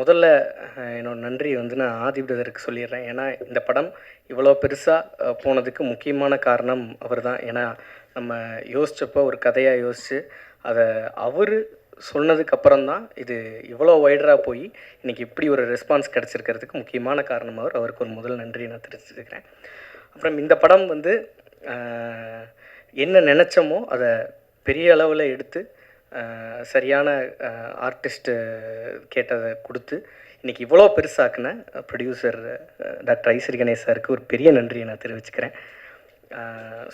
முதல்ல என்னோட நன்றி வந்து நான் ஆதி பிரதருக்கு சொல்லிடுறேன். ஏன்னா, இந்த படம் இவ்வளோ பெருசா போனதுக்கு முக்கியமான காரணம் அவர் தான். ஏன்னா, நம்ம யோசிச்சப்போ ஒரு கதையா யோசிச்சு, அத அவரு சொன்னதுக்கப்புறம் தான் இது இவ்வளோ வைடரா போய், இன்னைக்கு இப்படி ஒரு ரெஸ்பான்ஸ் கிடைச்சிருக்கிறதுக்கு முக்கியமான காரணம் அவர். அவருக்கு ஒரு முதல் நன்றியை நான் தெரிவிச்சுக்கிறேன். அப்புறம் இந்த படம் வந்து அ என்ன நெனச்சோமோ, அத பெரிய அளவுல எடுத்து சரியான ஆர்டிஸ்ட்டு கேட்டதை கொடுத்து இன்றைக்கி இவ்வளோ பெருசாக்குன ப்ரொடியூசர் டாக்டர் ஐஸ்வரி கணேஷ் சாருக்கு ஒரு பெரிய நன்றியை நான் தெரிவிச்சுக்கிறேன்.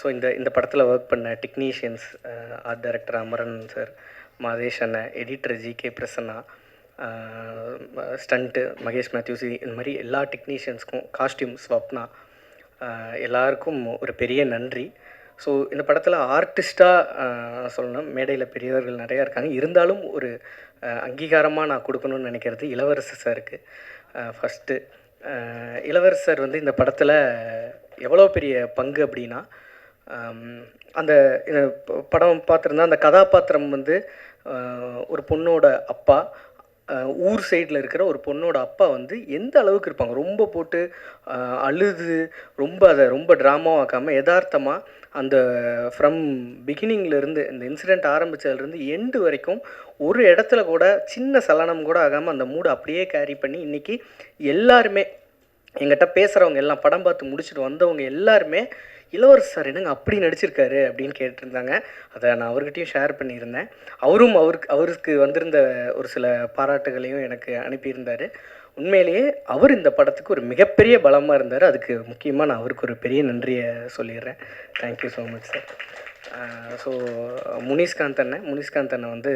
ஸோ இந்த இந்த படத்தில் ஒர்க் பண்ண technicians, art director Amaran sir, Mathesh அண்ணன், editor GK Prasanna, stunt Mahesh Mathews, இந்த மாதிரி எல்லா டெக்னீஷியன்ஸ்க்கும், காஸ்டியூம் ஸ்வப்னா, எல்லாருக்கும் ஒரு பெரிய நன்றி. ஸோ இந்த படத்தில் ஆர்டிஸ்ட்டாக சொல்லணும், மேடையில் பெரியவர்கள் நிறையா இருக்காங்க. இருந்தாலும் ஒரு அங்கீகாரமாக நான் கொடுக்கணும்னு நினைக்கிறது இளவரசர் சாருக்கு. ஃபஸ்ட்டு இளவரசர் வந்து இந்த படத்தில் எவ்வளோ பெரிய பங்கு அப்படின்னா, அந்த படம் பார்த்துருந்தா அந்த கதாபாத்திரம் வந்து ஒரு பொண்ணோட அப்பா, ஊர் சைடில் இருக்கிற ஒரு பொண்ணோட அப்பா வந்து எந்த அளவுக்கு இருப்பாங்க, ரொம்ப போட்டு அழுது அதை ரொம்ப ட்ராமாவாக்காமல் யதார்த்தமாக அந்த ஃப்ரம் பிகினிங்லேருந்து இந்த இன்சிடெண்ட் ஆரம்பித்ததுலேருந்து எண்டு வரைக்கும் ஒரு இடத்துல கூட சின்ன சலனம் கூட ஆகாமல் அந்த மூடு அப்படியே கேரி பண்ணி இன்றைக்கி எல்லாருமே எங்கிட்ட பேசுகிறவங்க எல்லாம், படம் பார்த்து முடிச்சுட்டு வந்தவங்க எல்லாருமே இளவரசர் சார் என்னங்க அப்படி நடிச்சிருக்காரு அப்படின்னு கேட்டிருந்தாங்க. அதை நான் அவர்கிட்டையும் ஷேர் பண்ணியிருந்தேன். அவரும் அவருக்கு வந்திருந்த ஒரு சில பாராட்டுகளையும் எனக்கு அனுப்பியிருந்தார். உண்மையிலேயே அவர் இந்த படத்துக்கு ஒரு மிகப்பெரிய பலமாக இருந்தார். அதுக்கு முக்கியமாக நான் அவருக்கு ஒரு பெரிய நன்றியை சொல்லிடுறேன். Thank you so much sir. So Munishkanth அண்ணன் வந்து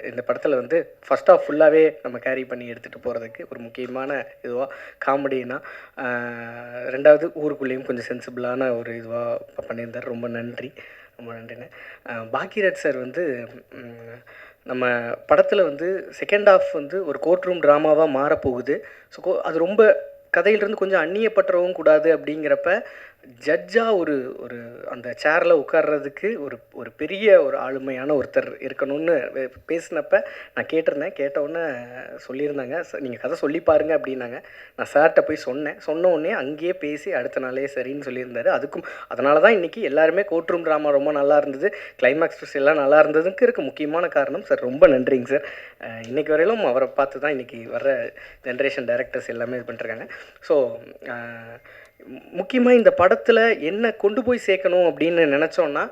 இந்த படத்தில் வந்து ஃபஸ்ட் ஆஃப் ஃபுல்லாகவே நம்ம கேரி பண்ணி எடுத்துகிட்டு போகிறதுக்கு ஒரு முக்கியமான இதுவாக காமெடினா, ரெண்டாவது ஊருக்குள்ளேயும் கொஞ்சம் சென்சிபிளான ஒரு இதுவாக பண்ணியிருந்தார். ரொம்ப நன்றிண்ணே. பாக்கியராஜ் சார் வந்து நம்ம படத்தில் வந்து செகண்ட் ஹாஃப் வந்து ஒரு கோர்ட் ரூம் ட்ராமாவாக மாறப்போகுது. ஸோ அது ரொம்ப கதையிலிருந்து கொஞ்சம் அந்நியப்பற்றவும் கூடாது. அப்படிங்கிறப்ப ஜட்ஜாக ஒரு ஒரு அந்த சேரில் உட்கார்றதுக்கு ஒரு பெரிய ஒரு ஆளுமையான ஒருத்தர் இருக்கணும்னு பேசினப்ப நான் கேட்டிருந்தேன். கேட்டவுடனே சொல்லியிருந்தாங்க, நீங்கள் கதை சொல்லி பாருங்க அப்படின்னாங்க. நான் சார்கிட்ட போய் சொன்ன உடனே அங்கேயே பேசி அடுத்த நாளே சரின்னு சொல்லியிருந்தார். அதனால தான் இன்றைக்கி எல்லாருமே கோர்ட் ரூம் ட்ராமா ரொம்ப நல்லா இருந்தது, கிளைமேக்ஸ் ட்விஸ்ட் எல்லாம் நல்லா இருந்ததுக்கு இருக்க முக்கியமான காரணம் சார். ரொம்ப நன்றிங்க சார். இன்றைக்கி வரையிலும் அவரை பார்த்து தான் இன்றைக்கி வர்ற ஜென்ரேஷன் டைரக்டர்ஸ் எல்லாமே இது பண்ணிட்டுருக்காங்க. ஸோ முக்கியமாக இந்த படத்தில் என்ன கொண்டு போய் சேர்க்கணும் அப்படின்னு நினச்சோன்னா,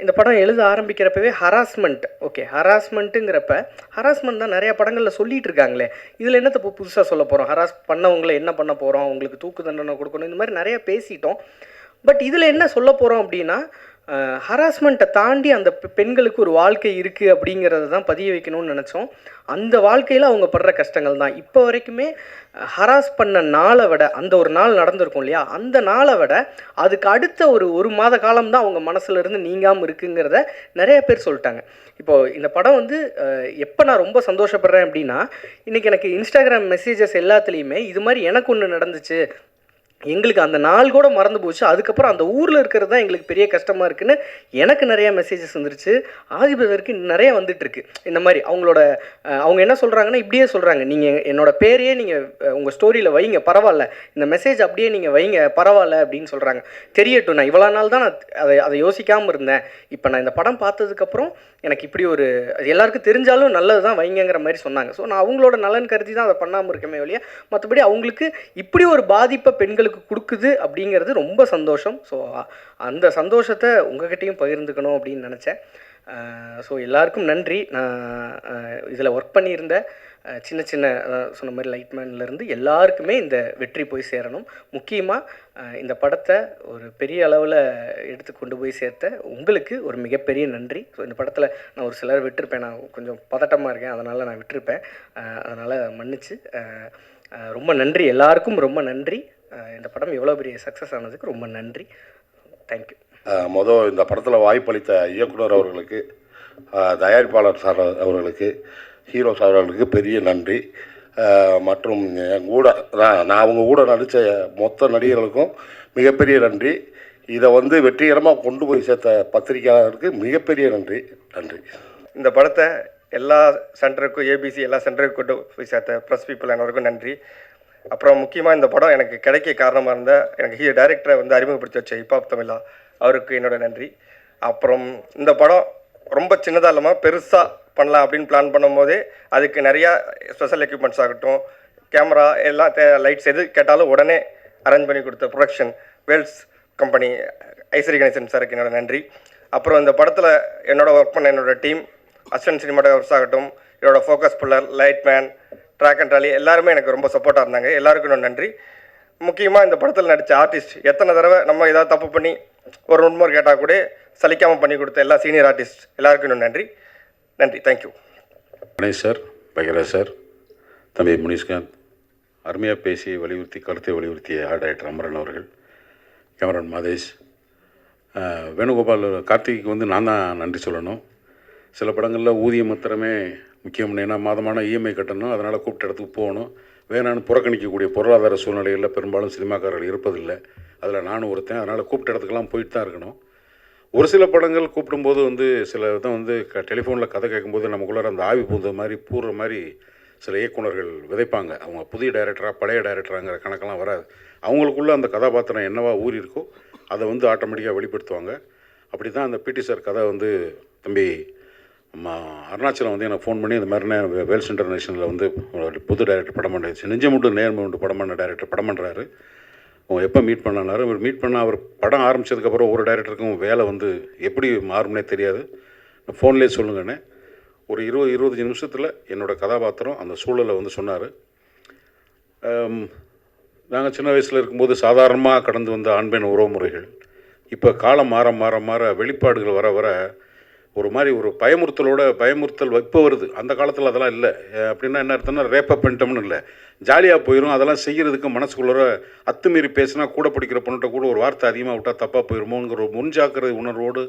இந்த படம் எழுத ஆரம்பிக்கிறப்பவே ஹராஸ்மெண்ட்டுங்கிறப்ப ஹராஸ்மெண்ட் தான் நிறையா படங்களில் சொல்லிகிட்டு இருக்காங்களே, இதில் என்னத்தை இப்போ புதுசாக சொல்ல போகிறோம், ஹராஸ் பண்ணவங்களை என்ன பண்ண போகிறோம், அவங்களுக்கு தூக்கு தண்டனை கொடுக்கணும், இந்த மாதிரி நிறையா பேசிட்டோம். பட் இதில் என்ன சொல்ல போகிறோம் அப்படின்னா, ஹராஸ்மெண்ட்டை தாண்டி அந்த பெண்களுக்கு ஒரு வாழ்க்கை இருக்குது அப்படிங்கிறத தான் பதிய வைக்கணும்னு நினச்சோம். அந்த வாழ்க்கையில் அவங்க படுற கஷ்டங்கள் தான் இப்போ வரைக்குமே ஹராஸ் பண்ண நாளை விட, அந்த ஒரு நாள் நடந்திருக்கும் இல்லையா, அந்த நாளை விட அதுக்கு அடுத்த ஒரு மாத காலம் தான் அவங்க மனசுல இருந்து நீங்காமல் இருக்குங்கிறத நிறைய பேர் சொல்லிட்டாங்க. இப்போது இந்த படம் வந்து எப்போ நான் ரொம்ப சந்தோஷப்படுறேன் அப்படின்னா, இன்றைக்கி எனக்கு இன்ஸ்டாகிராம் மெசேஜஸ் எல்லாத்துலேயுமே இது மாதிரி எனக்கு ஒன்று நடந்துச்சு, எங்களுக்கு அந்த நாள் கூட மறந்து போச்சு, அதுக்கப்புறம் அந்த ஊரில் இருக்கிறது தான் எங்களுக்கு பெரிய கஷ்டமாக இருக்குன்னு எனக்கு நிறையா மெசேஜஸ் வந்துருச்சு. ஆதிபதற்கு நிறைய வந்துட்டுருக்கு. இந்த மாதிரி அவங்க என்ன சொல்கிறாங்கன்னா, இப்படியே சொல்கிறாங்க, நீங்கள் என்னோடய பேரையே நீங்கள் உங்கள் ஸ்டோரியில் வைங்க பரவாயில்ல, இந்த மெசேஜ் அப்படியே நீங்கள் வைங்க பரவாயில்ல அப்படின்னு சொல்கிறாங்க. தெரியட்டும், நான் இவ்வளோ நாள் தான் நான் அதை யோசிக்காமல் இருந்தேன். இப்போ நான் இந்த படம் பார்த்ததுக்கப்புறம் எனக்கு இப்படி ஒரு எல்லாருக்கும் தெரிஞ்சாலும் நல்லது தான் வைங்கிற மாதிரி சொன்னாங்க. ஸோ நான் அவங்களோட நலன் கருதி தான் அதை பண்ணாமல் இருக்கமே ஒழிய, மற்றபடி அவங்களுக்கு இப்படி ஒரு பாதிப்பை பெண்களுக்கு கொடுக்குது அப்படிங்கிறது ரொம்ப சந்தோஷம். ஸோ அந்த சந்தோஷத்தை உங்ககிட்டையும் பகிர்ந்துக்கணும் அப்படின்னு நினச்சேன். ஸோ எல்லாருக்கும் நன்றி. நான் இதில் ஒர்க் பண்ணியிருந்த சின்ன சொன்ன மாதிரி லைட்மேன்லேருந்து எல்லாருக்குமே இந்த வெற்றி போய் சேரணும். முக்கியமாக இந்த படத்தை ஒரு பெரிய அளவில் எடுத்து கொண்டு போய் சேர்த்த உங்களுக்கு ஒரு மிகப்பெரிய நன்றி. ஸோ இந்த படத்தில் நான் ஒரு சிலர் விட்டுருப்பேன், நான் கொஞ்சம் பதட்டமாக இருக்கேன், அதனால் நான் விட்டுருப்பேன். அதனால் மன்னிச்சு ரொம்ப நன்றி, எல்லாருக்கும் ரொம்ப நன்றி. இந்த படம் எவ்வளோ பெரிய சக்ஸஸ் ஆனதுக்கு ரொம்ப நன்றி. தேங்க்யூ. இந்த படத்தில் வாய்ப்பளித்த இயக்குனர் அவர்களுக்கு, தயாரிப்பாளர் சார் அவர்களுக்கு, ஹீரோ சார் அவர்களுக்கு பெரிய நன்றி. மற்றும் என் கூட நான் அவங்க கூட நடித்த மொத்த நடிகர்களுக்கும் மிகப்பெரிய நன்றி. இதை வெற்றிகரமாக கொண்டு போய் சேர்த்த பத்திரிகையாளருக்கு மிகப்பெரிய நன்றி. இந்த படத்தை எல்லா சென்டருக்கும் ஏபிசி எல்லா சென்டருக்கும் கொண்டு போய் சேர்த்த ப்ரெஸ் பீப்புள் அனைவருக்கும் நன்றி. அப்புறம் முக்கியமாக இந்த படம் எனக்கு கிடைக்க காரணமாக இருந்த எனக்கு டைரக்டரை வந்து அறிமுகப்படுத்தி வச்ச ஹிப்ஹாப் தமிழா அவருக்கு என்னோட நன்றி. அப்புறம் இந்த படம் ரொம்ப சின்னதாக இல்லாமல் பெருசாக பண்ணலாம் அப்படின்னு பிளான் பண்ணும்போதே அதுக்கு நிறையா ஸ்பெஷல் எக்யூப்மெண்ட்ஸ் ஆகட்டும், கேமரா எல்லாம் லைட்ஸ் எது கேட்டாலும் உடனே அரேஞ்ச் பண்ணி கொடுத்த ப்ரொடக்ஷன் வேல்ஸ் கம்பெனி ஐஸ்வரி கணேசன் சாருக்கு என்னோட நன்றி. அப்புறம் இந்த படத்தில் என்னோட ஒர்க் பண்ண என்னோட டீம் அசிஸ்டன்ட் சினிமாட்டோகிராஃபர்ஸ் ஆகட்டும், என்னோட focus puller, light man, track and trolley எல்லாருமே எனக்கு ரொம்ப சப்போர்ட்டாக இருந்தாங்க. எல்லாருக்கும் என்னோட நன்றி. முக்கியமாக இந்த படத்தில் நடித்த ஆர்டிஸ்ட் எத்தனை தடவை நம்ம ஏதாவது தப்பு பண்ணி ஒரு உண்மை கேட்டால் கூட சலிக்காமல் பண்ணி கொடுத்த எல்லா சீனியர் ஆர்டிஸ்ட் எல்லாருக்கும் இன்னும் நன்றி. தேங்க்யூ. கணேஷ் சார், பைகராஜ் சார், தம்பி முனிஷ்காந்த், அருமையாக பேசி வலியுறுத்தி கருத்தை வலியுறுத்திய ஆர்ட் டைரக்டர் அமரன் அவர்கள், கேமரான் மாதேஷ், வேணுகோபால், கார்த்திக்கு வந்து நான் தான் நன்றி சொல்லணும். சில படங்களில் ஊதியம் மாத்திரமே முக்கியம், ஏன்னா மாதமான இஎம்ஐ கட்டணும், அதனால் கூப்பிட்ட இடத்துக்கு போகணும், வேணான்னு புறக்கணிக்கக்கூடிய பொருளாதார சூழ்நிலைகளில் பெரும்பாலும் சினிமாக்காரர்கள் இருப்பதில்லை. அதில் நானும் ஒருத்தன். அதனால் கூப்பிட்ட இடத்துக்கெல்லாம் போயிட்டு தான் இருக்கணும். ஒரு சில படங்கள் கூப்பிடும்போது வந்து சில இதை வந்து டெலிஃபோனில் கதை கேட்கும்போது நமக்குள்ளார அந்த ஆவி பூந்த மாதிரி பூர்ற மாதிரி சில இயக்குனர்கள் விதைப்பாங்க. அவங்க புதிய டைரக்டராக பழைய டைரக்டராங்கிற கணக்கெல்லாம் வராது. அவங்களுக்குள்ள அந்த கதாபாத்திரம் என்னவா ஊறி இருக்கோ அதை வந்து ஆட்டோமேட்டிக்காக வெளிப்படுத்துவாங்க. அப்படி தான் அந்த பிடி சார் கதை வந்து தம்பி அருணாச்சலம் வந்து எனக்கு ஃபோன் பண்ணி இந்த மாதிரி வேல்ஸ் இன்டர்நேஷனலில் வந்து ஒரு புது டைரக்டர் படம் பண்ணுறது நெஞ்சமுண்டு நேர்முண்டு படம் பண்ண டைரக்டர் படம் பண்ணுறாரு, அவங்க எப்போ மீட் பண்ணாரு. அவர் மீட் பண்ண அவர் படம் ஆரம்பித்ததுக்கப்புறம் ஒரு டைரக்டருக்கும் வேலை வந்து எப்படி மாறும்னே தெரியாது. ஃபோன்லேயே சொல்லுங்கண்ணே. ஒரு 20-25 நிமிஷத்தில் என்னோடய கதாபாத்திரம் அந்த சூழலை வந்து சொன்னார். நாங்கள் சின்ன வயசில் இருக்கும்போது சாதாரணமாக கடந்து வந்த ஆண்பெண் உறவு முறைகள் இப்போ காலம் மாற மாற மாற வெளிப்பாடுகள் வர வர ஒரு மாதிரி ஒரு பயமுறுத்தல் இப்போ வருது. அந்த காலத்தில் அதெல்லாம் இல்லை. அப்படின்னா என்ன அர்த்தம்னா ரேப்பப் பண்ணிட்டோம்னு இல்லை, ஜாலியாக போயிடும். அதெல்லாம் செய்கிறதுக்கு மனசுக்குள்ளே அத்துமீறி பேசினா கூட படிக்கிற பொண்ணுகிட்ட கூட ஒரு வார்த்தை அதிகமாக விட்டால் தப்பாக போயிடுமோங்கிற ஒரு முன்ஜாக்கிரதை உணர்வோடு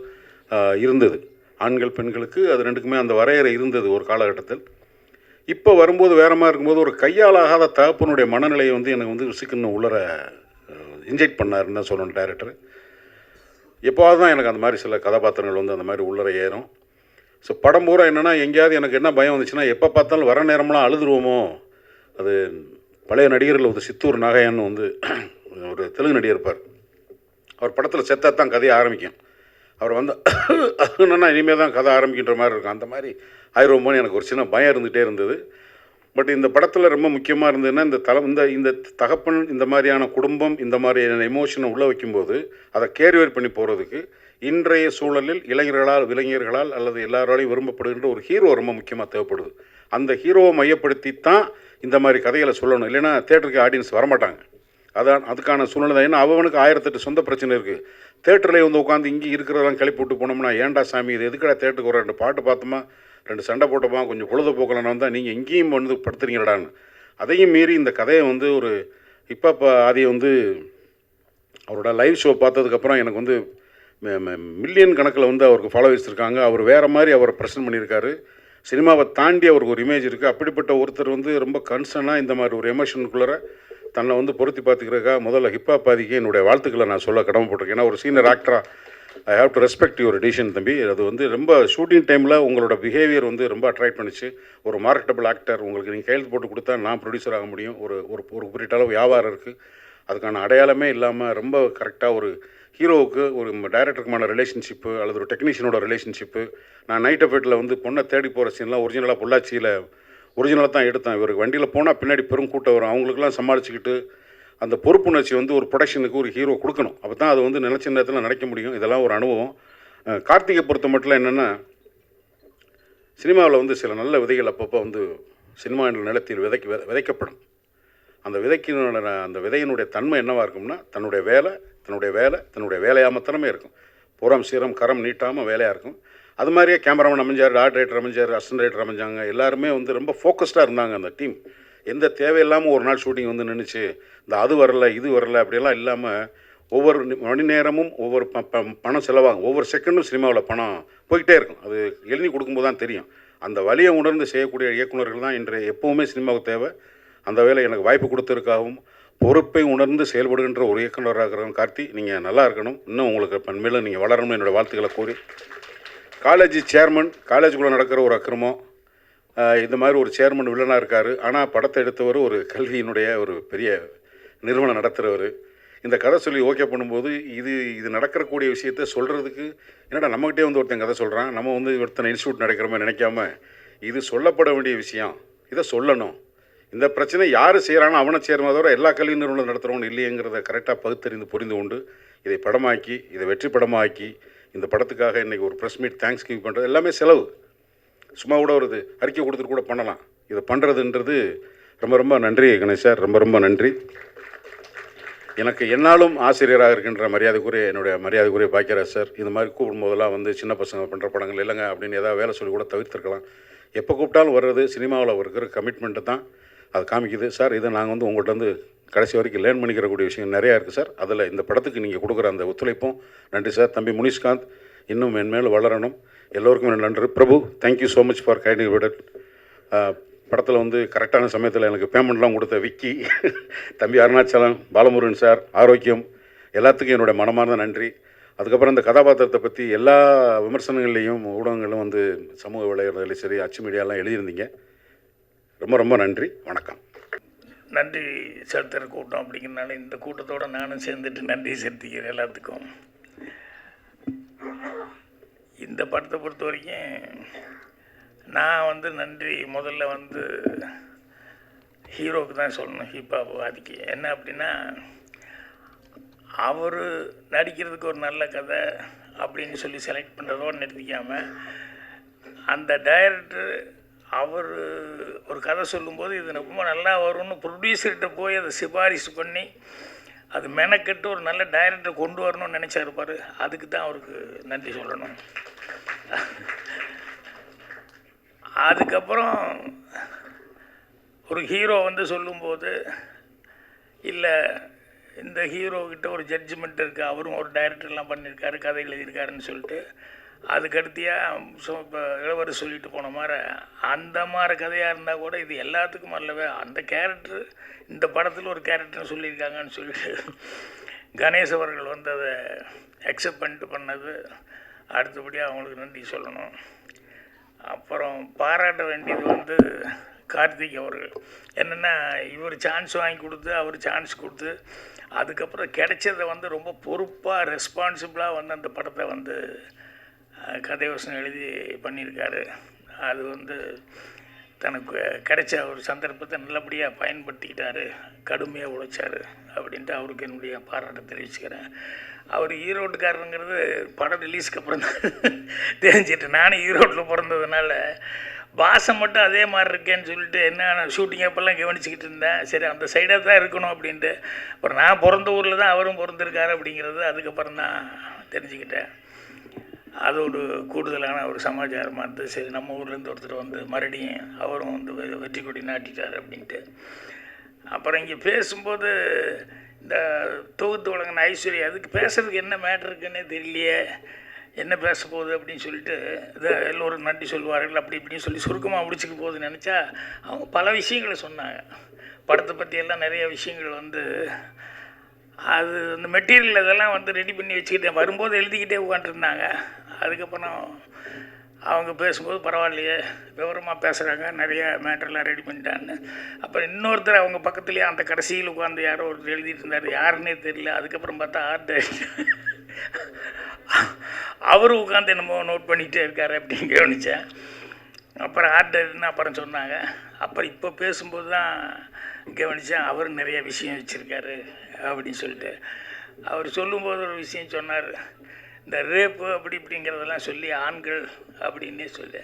இருந்தது. ஆண்கள் பெண்களுக்கு அது ரெண்டுக்குமே அந்த வரையறை இருந்தது ஒரு காலகட்டத்தில். இப்போ வரும்போது வேற மாதிரி இருக்கும்போது ஒரு கையாலாகாத தகப்பனுடைய மனநிலையை வந்து எனக்கு வந்து சிக்கன்னு உள்ளர இன்ஜெக்ட் பண்ணாருன்னு தான் சொல்லணும் டைரக்டர். எப்போது தான் எனக்கு அந்த மாதிரி சில கதாபாத்திரங்கள் வந்து அந்த மாதிரி உள்ளர ஏறும். ஸோ படம் பூரா என்னென்னா எங்கேயாவது எனக்கு என்ன பயம் வந்துச்சுன்னா எப்போ பார்த்தாலும் வர நேரம்லாம் அழுதுருவோமோ. அது பழைய நடிகர்கள் ஒரு சித்தூர் நாகையான்னு வந்து ஒரு தெலுங்கு நடிகர் இருப்பார். அவர் படத்தில் செத்தா தான் கதையை ஆரம்பிக்கும். அவர் வந்து என்னென்னா இனிமேல் தான் கதை ஆரம்பிக்கின்ற மாதிரி இருக்கும். அந்த மாதிரி ஆயிரமோன்னு எனக்கு ஒரு சின்ன பயம் இருந்துகிட்டே இருந்தது. பட் இந்த படத்தில் ரொம்ப முக்கியமாக இருந்ததுன்னா இந்த தகப்பன் இந்த மாதிரியான குடும்பம் இந்த மாதிரியான எமோஷனை உள்ளே வைக்கும்போது அதை கேரிவேர் பண்ணி போகிறதுக்கு இன்றைய சூழலில் இளைஞர்களால் அல்லது எல்லாராலையும் விரும்பப்படுகின்ற ஒரு ஹீரோ ரொம்ப முக்கியமாக தேவைப்படுது. அந்த ஹீரோவை மையப்படுத்தி தான் இந்த மாதிரி கதைகளை சொல்லணும். இல்லைன்னா தேட்டருக்கு ஆடியன்ஸ் வரமாட்டாங்க. அதுக்கான சூழ்நிலை தான். ஏன்னா அவனுக்கு 1008 சொந்த பிரச்சனை இருக்குது. தேட்டரில் வந்து உட்காந்து இங்கே இருக்கிறதெல்லாம் கிளப்பி விட்டு போனோம்னா ஏன்டா சாமி இது எதுக்கடா தேட்டருக்கு ஒரு 2 பாட்டு பார்த்தோமா 2 சண்டை போட்டோமா கொஞ்சம் பொழுதுபோக்கலன்னு வந்தால் நீங்கள் இங்கேயும் வந்து படுத்துறீங்கடான்னு. அதையும் மீறி இந்த கதையை வந்து ஒரு இப்போ அதை வந்து அவரோட லைவ் ஷோ பார்த்ததுக்கப்புறம் எனக்கு வந்து மில்லியன் கணக்கில் வந்து அவருக்கு ஃபாலோவர்ஸ் இருக்காங்க. அவர் வேறு மாதிரி அவரை ப்ரெசென்ட் பண்ணியிருக்காரு. சினிமாவை தாண்டி அவருக்கு ஒரு இமேஜ் இருக்குது. அப்படிப்பட்ட ஒருத்தர் வந்து ரொம்ப கன்சர்னாக இந்த மாதிரி ஒரு எமோஷனுக்குள்ளே தன்னை வந்து பொருத்தி பார்த்துக்கிறதுக்காக முதல்ல ஹிப்ஹாப் பாதிக்கு என்னுடைய வாழ்த்துக்களை நான் சொல்ல கடமைப்பட்டிருக்கேன். ஏன்னா ஒரு சீனியர் ஆக்டராக I have to respect your decision தம்பி. அது வந்து ரொம்ப ஷூட்டிங் டைமில் உங்களோட பிஹேவியர் வந்து ரொம்ப அட்ராக்ட் பண்ணிச்சு. ஒரு மார்க்கெட்டபிள் ஆக்டர், உங்களுக்கு நீங்கள் கையெழுத்து போட்டு கொடுத்தா நான் ப்ரொடியூசர் ஆக முடியும். ஒரு குறிப்பிட்ட அளவு வியாபாரம் இருக்குது. அதுக்கான அடையாளமே இல்லாமல் ரொம்ப கரெக்டாக ஒரு ஹீரோவுக்கு ஒரு டைரக்டருக்குமான ரிலேஷன்ஷிப்பு அல்லது ஒரு டெக்னீஷியனோட ரிலேஷன்ஷிப்பு. நான் நைட் எஃபெக்டில் வந்து பொண்ணை தேடி போகிற சீன்லாம் ஒரிஜினலாக பொள்ளாச்சியில் ஒரிஜினலாக தான் எடுத்தேன். இவருக்கு வண்டியில் போனால் பின்னாடி பெரும் கூட்டம் வரும். அவங்களுக்குலாம் சமாளிச்சுக்கிட்டு அந்த பொறுப்புணர்ச்சி வந்து ஒரு ப்ரொடக்ஷனுக்கு ஒரு ஹீரோ கொடுக்கணும். அப்போ தான் அது வந்து நினச்ச நேரத்தில் நினைக்க முடியும். இதெல்லாம் ஒரு அனுபவம். கார்த்திகை பொறுத்த மட்டும் என்னென்னா சினிமாவில் வந்து சில நல்ல விதைகள் அப்பப்போ வந்து சினிமா என்ற நிலத்தில் விதைக்கப்படும். அந்த அந்த விதையினுடைய தன்மை என்னவாக இருக்கும்னா தன்னுடைய வேலையாக மாத்திரமே இருக்கும். புறம் சீரம் கரம் நீட்டாமல் வேலையாக இருக்கும். அது மாதிரியே கேமராமேன் அமைஞ்சார், ஆர்ட் டைரக்டர் அமைஞ்சார், அசிஸ்டன்ட் டைரக்டர் அமைஞ்சாங்க. எல்லாருமே வந்து ரொம்ப ஃபோக்கஸ்டாக இருந்தாங்க. அந்த டீம் எந்த தேவையில்லாமல் ஒரு நாள் ஷூட்டிங் வந்து நின்றுச்சு, இந்த அது வரல இது வரல அப்படியெல்லாம் இல்லாமல் ஒவ்வொரு மணி நேரமும் ஒவ்வொரு பணம் செலவாகும். ஒவ்வொரு செகண்டும் சினிமாவில் பணம் போய்கிட்டே இருக்கும். அது எழுதி கொடுக்கும்போது தான் தெரியும். அந்த வலியை உணர்ந்து செய்யக்கூடிய இயக்குநர்கள் தான் இன்றைய எப்போவுமே சினிமாவுக்கு தேவை. அந்த வேலை எனக்கு வாய்ப்பு கொடுத்ததுக்காகவும் பொறுப்பை உணர்ந்து செயல்படுகின்ற ஒரு இயக்குநராக இருக்கிறவங்க கார்த்தி, நீங்கள் நல்லா இருக்கணும். இன்னும் உங்களுக்கு பண்மையில் நீங்கள் வளரணும்னு என்னோடய வாழ்த்துக்களை கூறி, காலேஜ் சேர்மன் காலேஜுக்குள்ளே நடக்கிற ஒரு அக்கிரமம் இந்த மாதிரி ஒரு சேர்மன் வில்லனாக இருக்கார். ஆனால் படத்தை எடுத்தவர் ஒரு கல்வியினுடைய ஒரு பெரிய நிறுவனம் நடத்துகிறவர். இந்த கதை சொல்லி ஓகே பண்ணும்போது இது நடக்கக்கூடிய விஷயத்த சொல்கிறதுக்கு என்னடா நம்மகிட்டே வந்து ஒருத்தன் கதை சொல்கிறான், நம்ம வந்து ஒருத்தனை இன்ஸ்டியூட் நடக்கிற மாதிரி நினைக்காம இது சொல்லப்பட வேண்டிய விஷயம், இதை சொல்லணும். இந்த பிரச்சனை யார் செய்கிறானோ அவனை சேர்மா தவிர எல்லா கல்வி நிறுவனம் நடத்துகிறவங்க இல்லையங்கிறத கரெக்டாக பகுத்தறிந்து புரிந்து கொண்டு இதை படமாக்கி இதை வெற்றி படமாக்கி இந்த படத்துக்காக இன்றைக்கி ஒரு ப்ரெஸ் மீட் தேங்க்ஸ் கிவ் பண்ணுறது எல்லாமே செலவு. சும்மா கூட ஒரு அறிக்கை கொடுத்துட்டு கூட பண்ணலாம். இதை பண்ணுறதுன்றது ரொம்ப ரொம்ப நன்றி கணேஷ் சார், ரொம்ப ரொம்ப நன்றி. எனக்கு என்னாலும் ஆசிரியராக இருக்கின்ற என்னுடைய மரியாதைக்குரிய பாக்கியராஜ் சார் இந்த மாதிரி கூப்பிடும் போதெல்லாம் வந்து சின்ன பசங்க பண்ணுற படங்கள் இல்லைங்க அப்படின்னு ஏதாவது வேலை சொல்லி கூட தவிர்த்துருக்கலாம். எப்போ கூப்பிட்டாலும் வர்றது சினிமாவில் இருக்கிற கமிட்மெண்ட்டு தான் அது காமிக்குது. சார் இதை நாங்கள் வந்து உங்கள்கிட்ட வந்து கடைசி வரைக்கும் லேர்ன் பண்ணிக்கிறக்கூடிய விஷயம் நிறையா இருக்குது சார். அதில் இந்த படத்துக்கு நீங்கள் கொடுக்குற அந்த ஒத்துழைப்பும் நன்றி சார். தம்பி முனிஷ்காந்த் இன்னும் மென்மேலும் வளரணும். எல்லோருக்கும் நன்றி. Prabhu thank you so much for kind விடட். படத்தில் வந்து கரெக்டான சமயத்தில் எனக்கு பேமெண்ட்லாம் கொடுத்த விக்கி, தம்பி அருணாச்சலம், பாலமுருகன் சார், ஆரோக்கியம், எல்லாத்துக்கும் என்னுடைய மனமார்ந்த நன்றி. அதுக்கப்புறம் இந்த கதாபாத்திரத்தை பற்றி எல்லா விமர்சனங்கள்லேயும் ஊடகங்களும் வந்து சமூக வலைதளத்திலையும் சரி அச்சு மீடியாலாம் எழுதியிருந்தீங்க. ரொம்ப ரொம்ப நன்றி. வணக்கம். நன்றி செலுத்துகிற கூட்டம் அப்படிங்கிறனால இந்த கூட்டத்தோடு நானும் சேர்ந்துட்டு நன்றி செலுத்திக்கிறேன் எல்லாத்துக்கும். இந்த படத்தை பொறுத்த வரைக்கும் நான் வந்து நன்றி முதல்ல வந்து ஹீரோவுக்கு தான் சொல்லணும், ஹிப்ஹாப் வாதிக்கு. என்ன அப்படின்னா, அவர் நடிக்கிறதுக்கு ஒரு நல்ல கதை அப்படின்னு சொல்லி செலக்ட் பண்ணுறதோடு நிறுத்திக்காமல் அந்த டைரக்டர் அவர் ஒரு கதை சொல்லும்போது இது ரொம்ப நல்லா வரும்னு ப்ரொடியூசர்கிட்ட போய் அதை சிபாரிசு பண்ணி அது மெனக்கெட்டு ஒரு நல்ல டைரக்டர் கொண்டு வரணும்னு நினச்சாருப்பார். அதுக்கு தான் அவருக்கு நன்றி சொல்லணும். அதுக்கப்புறம் ஒரு ஹீரோ வந்து சொல்லும்போது இல்லை இந்த ஹீரோக்கிட்ட ஒரு ஜட்ஜ்மெண்ட் இருக்குது, அவரும் ஒரு டைரக்டர்லாம் பண்ணியிருக்காரு, கதை எழுதியிருக்காருன்னு சொல்லிட்டு அதுக்கடுத்தியாக இப்போ இளவரசு சொல்லிட்டு போன மாதிரி அந்த மாதிரி கதையாக இருந்தால் கூட இது எல்லாத்துக்கும் அல்லவே அந்த கேரக்டர் இந்த படத்தில் ஒரு கேரக்டர் சொல்லியிருக்காங்கன்னு சொல்லிட்டு கணேஷ் அவர்கள் வந்து அதை அக்செப்ட் பண்ணிட்டு பண்ணது அடுத்தபடியாக அவங்களுக்கு நன்றி சொல்லணும். அப்புறம் பாராட்ட வேண்டியது வந்து கார்த்திக் அவர்கள். என்னென்னா இவர் சான்ஸ் வாங்கி கொடுத்து அவர் சான்ஸ் கொடுத்து அதுக்கப்புறம் கிடைச்சதை வந்து ரொம்ப பொறுப்பாக ரெஸ்பான்சிபிளாக வந்து அந்த படத்தை வந்து கதையோசனை எழுதி பண்ணியிருக்காரு. அது வந்து தனக்கு கிடைச்ச ஒரு சந்தர்ப்பத்தை நல்லபடியாக பயன்படுத்திக்கிட்டார், கடுமையாக உழைச்சார் அப்படின்ட்டு அவருக்கு என்னுடைய பாராட்டை தெரிவிச்சுக்கிறேன். அவர் ஈரோட்டுக்காரருங்கிறது படம் ரிலீஸ்க்கு அப்புறம் தான் தெரிஞ்சிட்டு, நானும் ஈரோட்டில் பிறந்ததுனால பாசம் மட்டும் அதே மாதிரி இருக்கேன்னு சொல்லிட்டு என்ன ஷூட்டிங் அப்போல்லாம் கவனிச்சிக்கிட்டு இருந்தேன். சரி அந்த சைடாக தான் இருக்கணும் அப்படின்ட்டு. அப்புறம் நான் பிறந்த ஊரில் தான் அவரும் பிறந்திருக்காரு அப்படிங்கிறது அதுக்கப்புறம் தான் தெரிஞ்சுக்கிட்டேன். அது ஒரு கூடுதலான ஒரு சமாச்சாரமாக இருந்தது. சரி நம்ம ஊர்லேருந்து ஒருத்தர் வந்து மறுபடியும் அவரும் வந்து வெற்றி கொடி நாட்டிட்டார் அப்படின்ட்டு. அப்புறம் இங்கே பேசும்போது இந்த தொகுத்து வழங்கின ஐஸ்வர்யா அதுக்கு பேசுறதுக்கு என்ன மேட்ரு இருக்குன்னே தெரியலையே, என்ன பேச போகுது அப்படின்னு சொல்லிட்டு இதை எல்லோரும் நன்றி சொல்வார்கள் அப்படி இப்படின்னு சொல்லி சுருக்கமாக முடிச்சுக்க போகுதுன்னு நினச்சா அவங்க பல விஷயங்களை சொன்னாங்க. படத்தை பற்றியெல்லாம் நிறைய விஷயங்கள் வந்து அது அந்த மெட்டீரியல் இதெல்லாம் வந்து ரெடி பண்ணி வச்சுக்கிட்டேன், வரும்போது எழுதிக்கிட்டே உட்காந்துருந்தாங்க. அதுக்கப்புறம் அவங்க பேசும்போது பரவாயில்லையே விவரமாக பேசுகிறாங்க, நிறைய மேட்டர்லாம் ரெடி பண்ணிட்டான்னு. அப்புறம் இன்னொருத்தர் அவங்க பக்கத்துலேயே அந்த கடைசியில் உட்காந்து யாரோ ஒரு எழுதிட்டு இருந்தார், யாருன்னே தெரியல. அதுக்கப்புறம் பார்த்தா ஆர்ட் அவரும் உட்காந்து என்னமோ நோட் பண்ணிகிட்டே இருக்காரு அப்படின்னு கவனித்தேன். அப்புறம் ஆர்டர்னு அப்புறம் சொன்னாங்க. அப்புறம் இப்போ பேசும்போது தான் கவனித்தேன் அவர் நிறைய விஷயம் வச்சுருக்காரு அப்படின்னு சொல்லிட்டு. அவர் சொல்லும்போது ஒரு விஷயம் சொன்னார், இந்த ரேப்பு அப்படி இப்படிங்கிறதெல்லாம் சொல்லி ஆண்கள் அப்படின்னே சொல்லி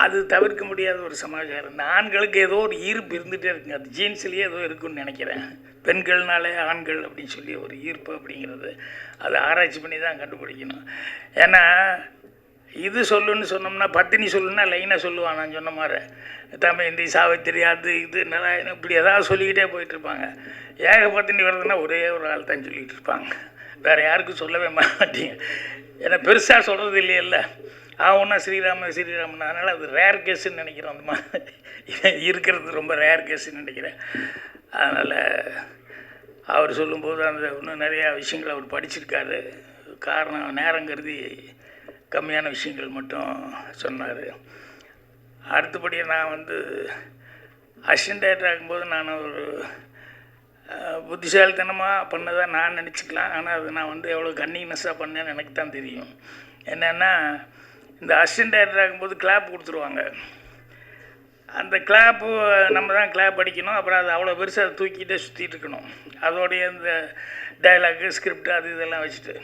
அது தவிர்க்க முடியாத ஒரு சமாச்சாரம். இந்த ஆண்களுக்கு ஏதோ ஒரு ஈர்ப்பு இருந்துகிட்டே இருக்குங்க, அது ஜீன்ஸ்லேயே ஏதோ இருக்குன்னு நினைக்கிறேன். பெண்கள்னாலே ஆண்கள் அப்படின்னு சொல்லி ஒரு ஈர்ப்பு அப்படிங்கிறது அது ஆராய்ச்சி பண்ணி தான் கண்டுபிடிக்கணும். ஏன்னா இது சொல்லுன்னு சொன்னோம்னா பத்தினி சொல்லுன்னா லைனாக சொல்லுவான். நான் சொன்ன மாதிரி தமயந்தி சாவித்திரி அது இது நாராயணன் இப்படி ஏதாவது சொல்லிக்கிட்டே போயிட்டுருப்பாங்க. ஏகப்பத்தினி வருதுன்னா ஒரே ஒரு ஆள் தான் சொல்லிகிட்டு இருப்பாங்க, வேறு யாருக்கும் சொல்லவே மாட்டீங்க. ஏன்னா பெருசாக சொல்கிறது இல்லையில்ல, ஆகுன்னா ஸ்ரீராமன் ஸ்ரீராமன். அதனால் அது ரேர் கேஸுன்னு நினைக்கிறேன், அந்த மாதிரி இருக்கிறது ரொம்ப ரேர் கேஸுன்னு நினைக்கிறேன். அதனால் அவர் சொல்லும்போது அந்த இன்னும் நிறையா விஷயங்கள் அவர் படிச்சிருக்காரு. காரணம் நேரம் கருதி கம்மியான விஷயங்கள் மட்டும் சொன்னார். அடுத்தபடியாக நான் வந்து அசிஸ்டன்ட் டைரக்டர் ஆகும்போது நான் ஒரு புத்திசாலித்தனமாக பண்ணதை நான் நினச்சிக்கலாம். ஆனால் அது நான் வந்து எவ்வளோ கன்னிங்னஸ்ஸாக பண்ணேன்னு எனக்கு தான் தெரியும். என்னென்னா, இந்த அசிஸ்டன்ட் டைரக்டர் ஆகும்போது கிளாப் கொடுத்துருவாங்க. அந்த கிளாப்பு நம்ம தான் கிளாப் அடிக்கணும். அப்புறம் அது அவ்வளோ பெருசாக அதை தூக்கிட்டே சுற்றிட்டு இருக்கணும். அதோடைய இந்த டைலாகு ஸ்கிரிப்ட் அது இதெல்லாம் வச்சுட்டு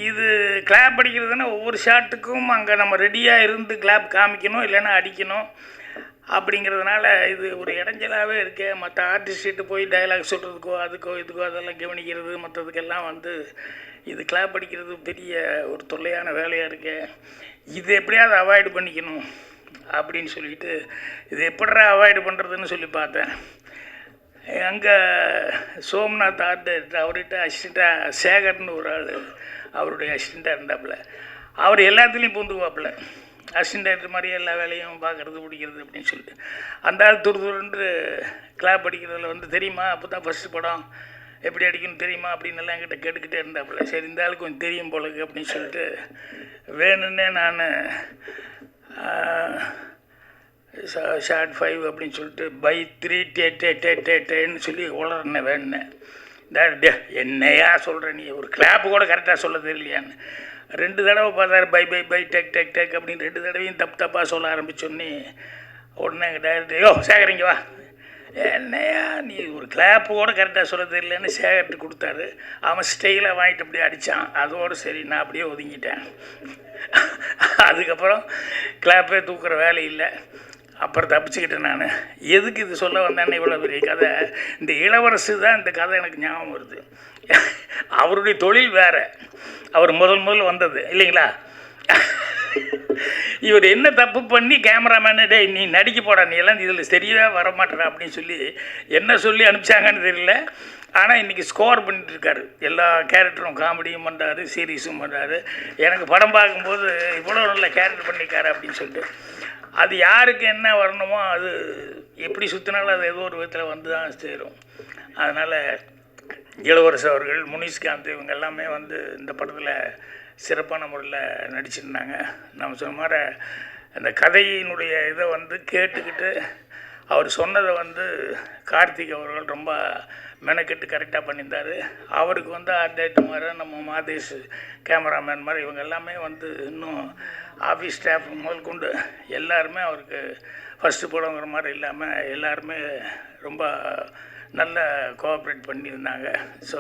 இது கிளாப் அடிக்கிறதுனா ஒவ்வொரு ஷாட்டுக்கும் அங்கே நம்ம ரெடியாக இருந்து கிளாப் காமிக்கணும், இல்லைன்னா அடிக்கணும். அப்படிங்கிறதுனால இது ஒரு இடைஞ்சலாகவே இருக்கே. மற்ற ஆர்டிஸ்ட்டு போய் டைலாக் சொல்கிறதுக்கோ அதுக்கோ இதுக்கோ அதெல்லாம் கவனிக்கிறது மற்றதுக்கெல்லாம் வந்து இது கிளாப் அடிக்கிறது பெரிய ஒரு தொல்லையான வேலையாக இருக்கே. இது எப்படியாவது அவாய்டு பண்ணிக்கணும் அப்படின்னு சொல்லிட்டு இது எப்படிடா அவாய்டு பண்ணுறதுன்னு சொல்லி பார்த்தேன். அங்கே சோம்நாத் ஆர்ட் டைரக்டர் அவர்கிட்ட அசிஸ்டண்ட்டாக சேகர்னு ஒரு ஆள் அவருடைய அசிஸ்டண்ட்டாக இருந்தாப்புல. அவர் எல்லாத்துலேயும் பூந்துக்குவாப்புல. அசிஸ்டன்ட் டைரக்டர் மாதிரியே எல்லா வேலையும் பார்க்குறது பிடிக்கிறது அப்படின்னு சொல்லிட்டு அந்த ஆள் துருதுருன்று கிளாப் அடிக்கிறதுல வந்து தெரியுமா, அப்போ தான் ஃபஸ்ட்டு படம் எப்படி அடிக்கணும் தெரியுமா அப்படின்னு எல்லாம் என்கிட்ட கேட்டுக்கிட்டே இருந்தாப்புல. சரி, இந்த ஆளுக்கு கொஞ்சம் தெரியும் போலக்கு அப்படின்னு சொல்லிட்டு வேணுன்னே நான் ஷார்ட் 5 அப்படின்னு சொல்லிட்டு பை 3 டேன்னு சொல்லி உளறனே வேணுனேன். டே என்னையா சொல்கிற, நீ ஒரு கிளாப்பு கூட கரெக்டாக சொல்ல தெரியலையான்னு 2 தடவை பார்த்தாரு. பை பை பை டெக் டெக் டெக் அப்படின்னு 2 தடவையும் தப்பாக சொல்ல ஆரம்பிச்சோன்னே உடனே எங்கள் டைரக்டர், யோ சேகரிங்க வா, என்னையா நீ ஒரு கிளாப்பு கூட கரெக்டாக சொல்ல தெரியலன்னு சேகர்ட்டு கொடுத்தாரு. அவன் ஸ்டைலாக வாங்கிட்டு அப்படியே அடித்தான். அதோடு சரி நான் அப்படியே ஒதுங்கிட்டேன். அதுக்கப்புறம் கிளாப்பே தூக்குற வேலை இல்லை. அப்புறம் தப்பிச்சுக்கிட்டேன் நான். எதுக்கு இது சொல்ல வந்தேன்னு இவ்வளோ பெரிய கதை, இந்த இளவரசு தான் இந்த கதை எனக்கு ஞாபகம் வருது. அவருடைய தொழில் வேறு, அவர் முதல் வந்தது இல்லைங்களா. இவர் என்ன தப்பு பண்ணி கேமராமேனு, டே நீ நடிக்க போடா, நீ எல்லாம் இதில் சரியாக வரமாட்டேற அப்படின்னு சொல்லி என்ன சொல்லி அனுப்பிச்சாங்கன்னு தெரியல. ஆனால் இன்றைக்கி ஸ்கோர் பண்ணிட்டுருக்காரு. எல்லா கேரக்டரும் காமெடியும் பண்ணுறாரு, சீரியஸும் பண்ணுறாரு. எனக்கு படம் பார்க்கும்போது இவ்வளோ நல்ல கேரக்டர் பண்ணியிருக்காரு அப்படின்னு சொல்லிட்டு அது யாருக்கு என்ன வரணுமோ அது எப்படி சுற்றினாலும் அது ஏதோ ஒரு விதத்தில் வந்து தான் சேரும். அதனால் இளவரசு அவர்கள், முனிஷ்காந்த் இவங்க எல்லாமே வந்து இந்த படத்தில் சிறப்பான முறையில் நடிச்சிருந்தாங்க. நம்ம சொன்ன மாதிரி அந்த கதையினுடைய இதை வந்து கேட்டுக்கிட்டு அவர் சொன்னதை வந்து கார்த்திக் அவர்கள் ரொம்ப மெனக்கெட்டு கரெக்டாக பண்ணியிருந்தார். அவருக்கு வந்து ஆர்ட் டைரக்டர் மாதிரி நம்ம மாதேஷ் கேமராமேன் மாதிரி இவங்க எல்லாமே வந்து இன்னும் ஆஃபீஸ் ஸ்டாஃப் முதல் கொண்டு எல்லாருமே அவருக்கு ஃபஸ்ட்டு படங்கிற மாதிரி இல்லாமல் எல்லாருமே ரொம்ப நல்ல கோஆப்ரேட் பண்ணியிருந்தாங்க. ஸோ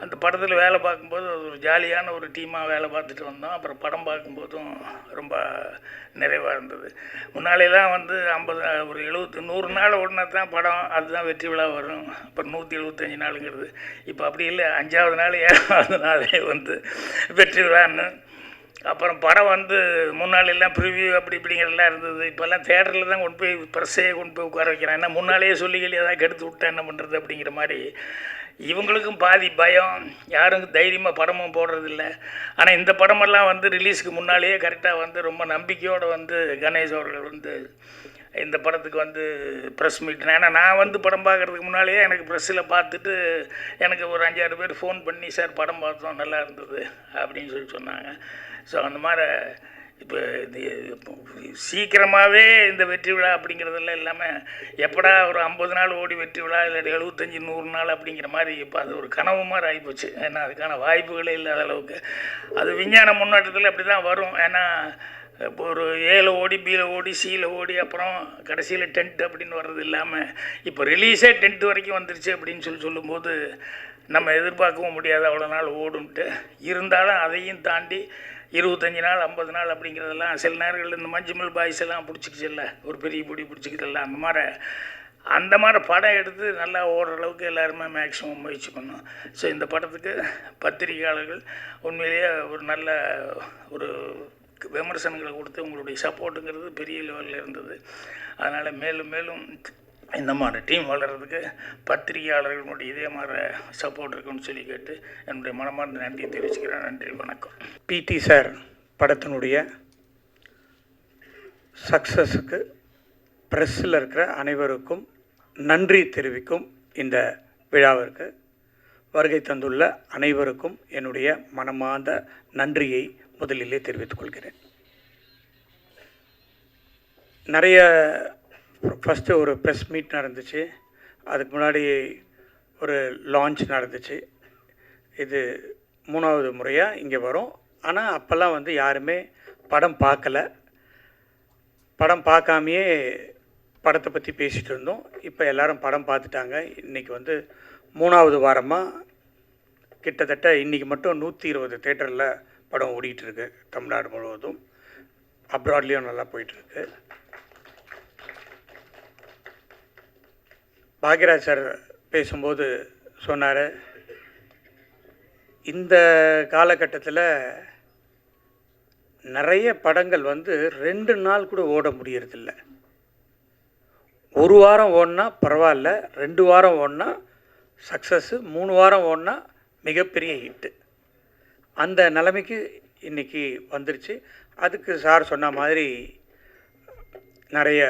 அந்த படத்தில் வேலை பார்க்கும்போது அது ஒரு ஜாலியான ஒரு டீமாக வேலை பார்த்துட்டு வந்தோம். அப்புறம் படம் பார்க்கும்போதும் ரொம்ப நிறைவாக இருந்தது. முன்னாடியெல்லாம் வந்து 50 ஒரு 100 நாள் ஓடினா தான் படம் அதுதான் வெற்றி விழா வரும். அப்புறம் 175 நாளுங்கிறது இப்போ அப்படி இல்லை. 5ஆவது நாள் 7ஆவது நாளே வந்து வெற்றி விழான்னு. அப்புறம் படம் வந்து முன்னாலெல்லாம் ப்ரிவ்யூ அப்படி இப்படிங்கிறதெல்லாம் இருந்தது. இப்போல்லாம் தேட்டரில் தான் கொண்டு போய் ப்ரெஸ்ஸே கொண்டு போய் உட்கார வைக்கிறான். ஏன்னா முன்னாலேயே சொல்லிக்கல ஏதாவது கெடுத்து விட்டா என்ன பண்ணுறது அப்படிங்கிற மாதிரி இவங்களுக்கும் பாதி பயம், யாரும் தைரியமாக படமும் போடுறதில்ல. ஆனால் இந்த படமெல்லாம் வந்து ரிலீஸுக்கு முன்னாலேயே கரெக்டாக வந்து ரொம்ப நம்பிக்கையோடு வந்து கணேஷ் அவர்கள் வந்து இந்த படத்துக்கு வந்து ப்ரெஸ் மீட், ஏன்னா நான் வந்து படம் பார்க்குறதுக்கு முன்னாலேயே எனக்கு ப்ரெஸ்ஸில் பார்த்துட்டு எனக்கு ஒரு 5-6 பேர் ஃபோன் பண்ணி சார் படம் பார்த்தோம் நல்லா இருந்தது அப்படின்னு சொல்லி சொன்னாங்க. ஸோ அந்த மாதிரி இப்போ இது சீக்கிரமாகவே இந்த வெற்றி விழா அப்படிங்கிறதெல்லாம் இல்லாமல் எப்படா ஒரு 50 நாள் ஓடி வெற்றி விழா இல்லை 75-100 நாள் அப்படிங்கிற மாதிரி இப்போ அது ஒரு கனவு மாதிரி ஆகிப்போச்சு. ஏன்னா அதுக்கான வாய்ப்புகளே இல்லாத அளவுக்கு அது விஞ்ஞான முன்னேற்றத்தில் அப்படி தான் வரும். ஏன்னா இப்போ ஒரு ஏல ஓடி பியில் ஓடி சியில் ஓடி அப்புறம் கடைசியில் டென்ட் அப்படின்னு வர்றது இல்லாமல் இப்போ ரிலீஸே 10th வரைக்கும் வந்துருச்சு அப்படின்னு சொல்லும்போது நம்ம எதிர்பார்க்கவும் முடியாது அவ்வளோ நாள் ஓடுன்ட்டு. இருந்தாலும் அதையும் தாண்டி 25 நாள் 50 நாள் அப்படிங்கிறதெல்லாம் சில நேரங்களில் இந்த மஞ்சுமல் பாய்ஸ் எல்லாம் பிடிச்சிக்கிச்சில்ல, ஒரு பெரிய பிடி பிடிச்சிக்கிதல்ல, அந்த மாதிரி படம் எடுத்து நல்லா ஓடுற அளவுக்கு எல்லாருமே மேக்ஸிமம் முயற்சி பண்ணோம். ஸோ இந்த படத்துக்கு பத்திரிகையாளர்கள் உண்மையிலேயே ஒரு நல்ல ஒரு விமர்சனங்களை கொடுத்து உங்களுடைய சப்போர்ட்டுங்கிறது பெரிய லெவலில் இருந்தது. அதனால் மேலும் மேலும் இந்த மாதிரி டீம் வளர்கிறதுக்கு பத்திரிகையாளர்களுடைய இதே மாதிரி சப்போர்ட் இருக்குன்னு சொல்லி கேட்டு என்னுடைய மனமார்ந்த நன்றியை தெரிவிச்சுக்கிறேன். நன்றி, வணக்கம். பிடி சார் படத்தினுடைய சக்ஸஸுக்கு ப்ரெஸ்ஸில் இருக்கிற அனைவருக்கும் நன்றி தெரிவிக்கும் இந்த விழாவிற்கு வருகை தந்துள்ள அனைவருக்கும் என்னுடைய மனமார்ந்த நன்றியை முதலிலே தெரிவித்துக் கொள்கிறேன். நிறைய ஃபஸ்ட்டு ஒரு ப்ரெஸ் மீட் நடந்துச்சு, அதுக்கு முன்னாடி ஒரு லான்ச் நடந்துச்சு. இது 3வது முறையாக இங்கே வரும். ஆனால் அப்போல்லாம் வந்து யாருமே படம் பார்க்கல. படம் பார்க்காமையே படத்தை பற்றி பேசிகிட்டு இருந்தோம். இப்போ எல்லோரும் படம் பார்த்துட்டாங்க. இன்றைக்கி வந்து 3வது வாரமாக கிட்டத்தட்ட இன்றைக்கி மட்டும் 120 தேட்டரில் படம் ஓடிட்டுருக்கு தமிழ்நாடு முழுவதும். அப்ராட்லேயும் நல்லா போயிட்டுருக்கு. பாக்யராஜ் சார் பேசும்போது சொன்னார், இந்த காலகட்டத்தில் நிறைய படங்கள் வந்து 2 நாள் கூட ஓட முடியறதில்ல. 1 வாரம் ஓடினா பரவாயில்ல, 2 வாரம் ஓடினா சக்ஸஸ்ஸு, 3 வாரம் ஓடினா மிகப்பெரிய ஹிட்டு. அந்த நிலைமைக்கு இன்றைக்கி வந்துருச்சு. அதுக்கு சார் சொன்ன மாதிரி நிறைய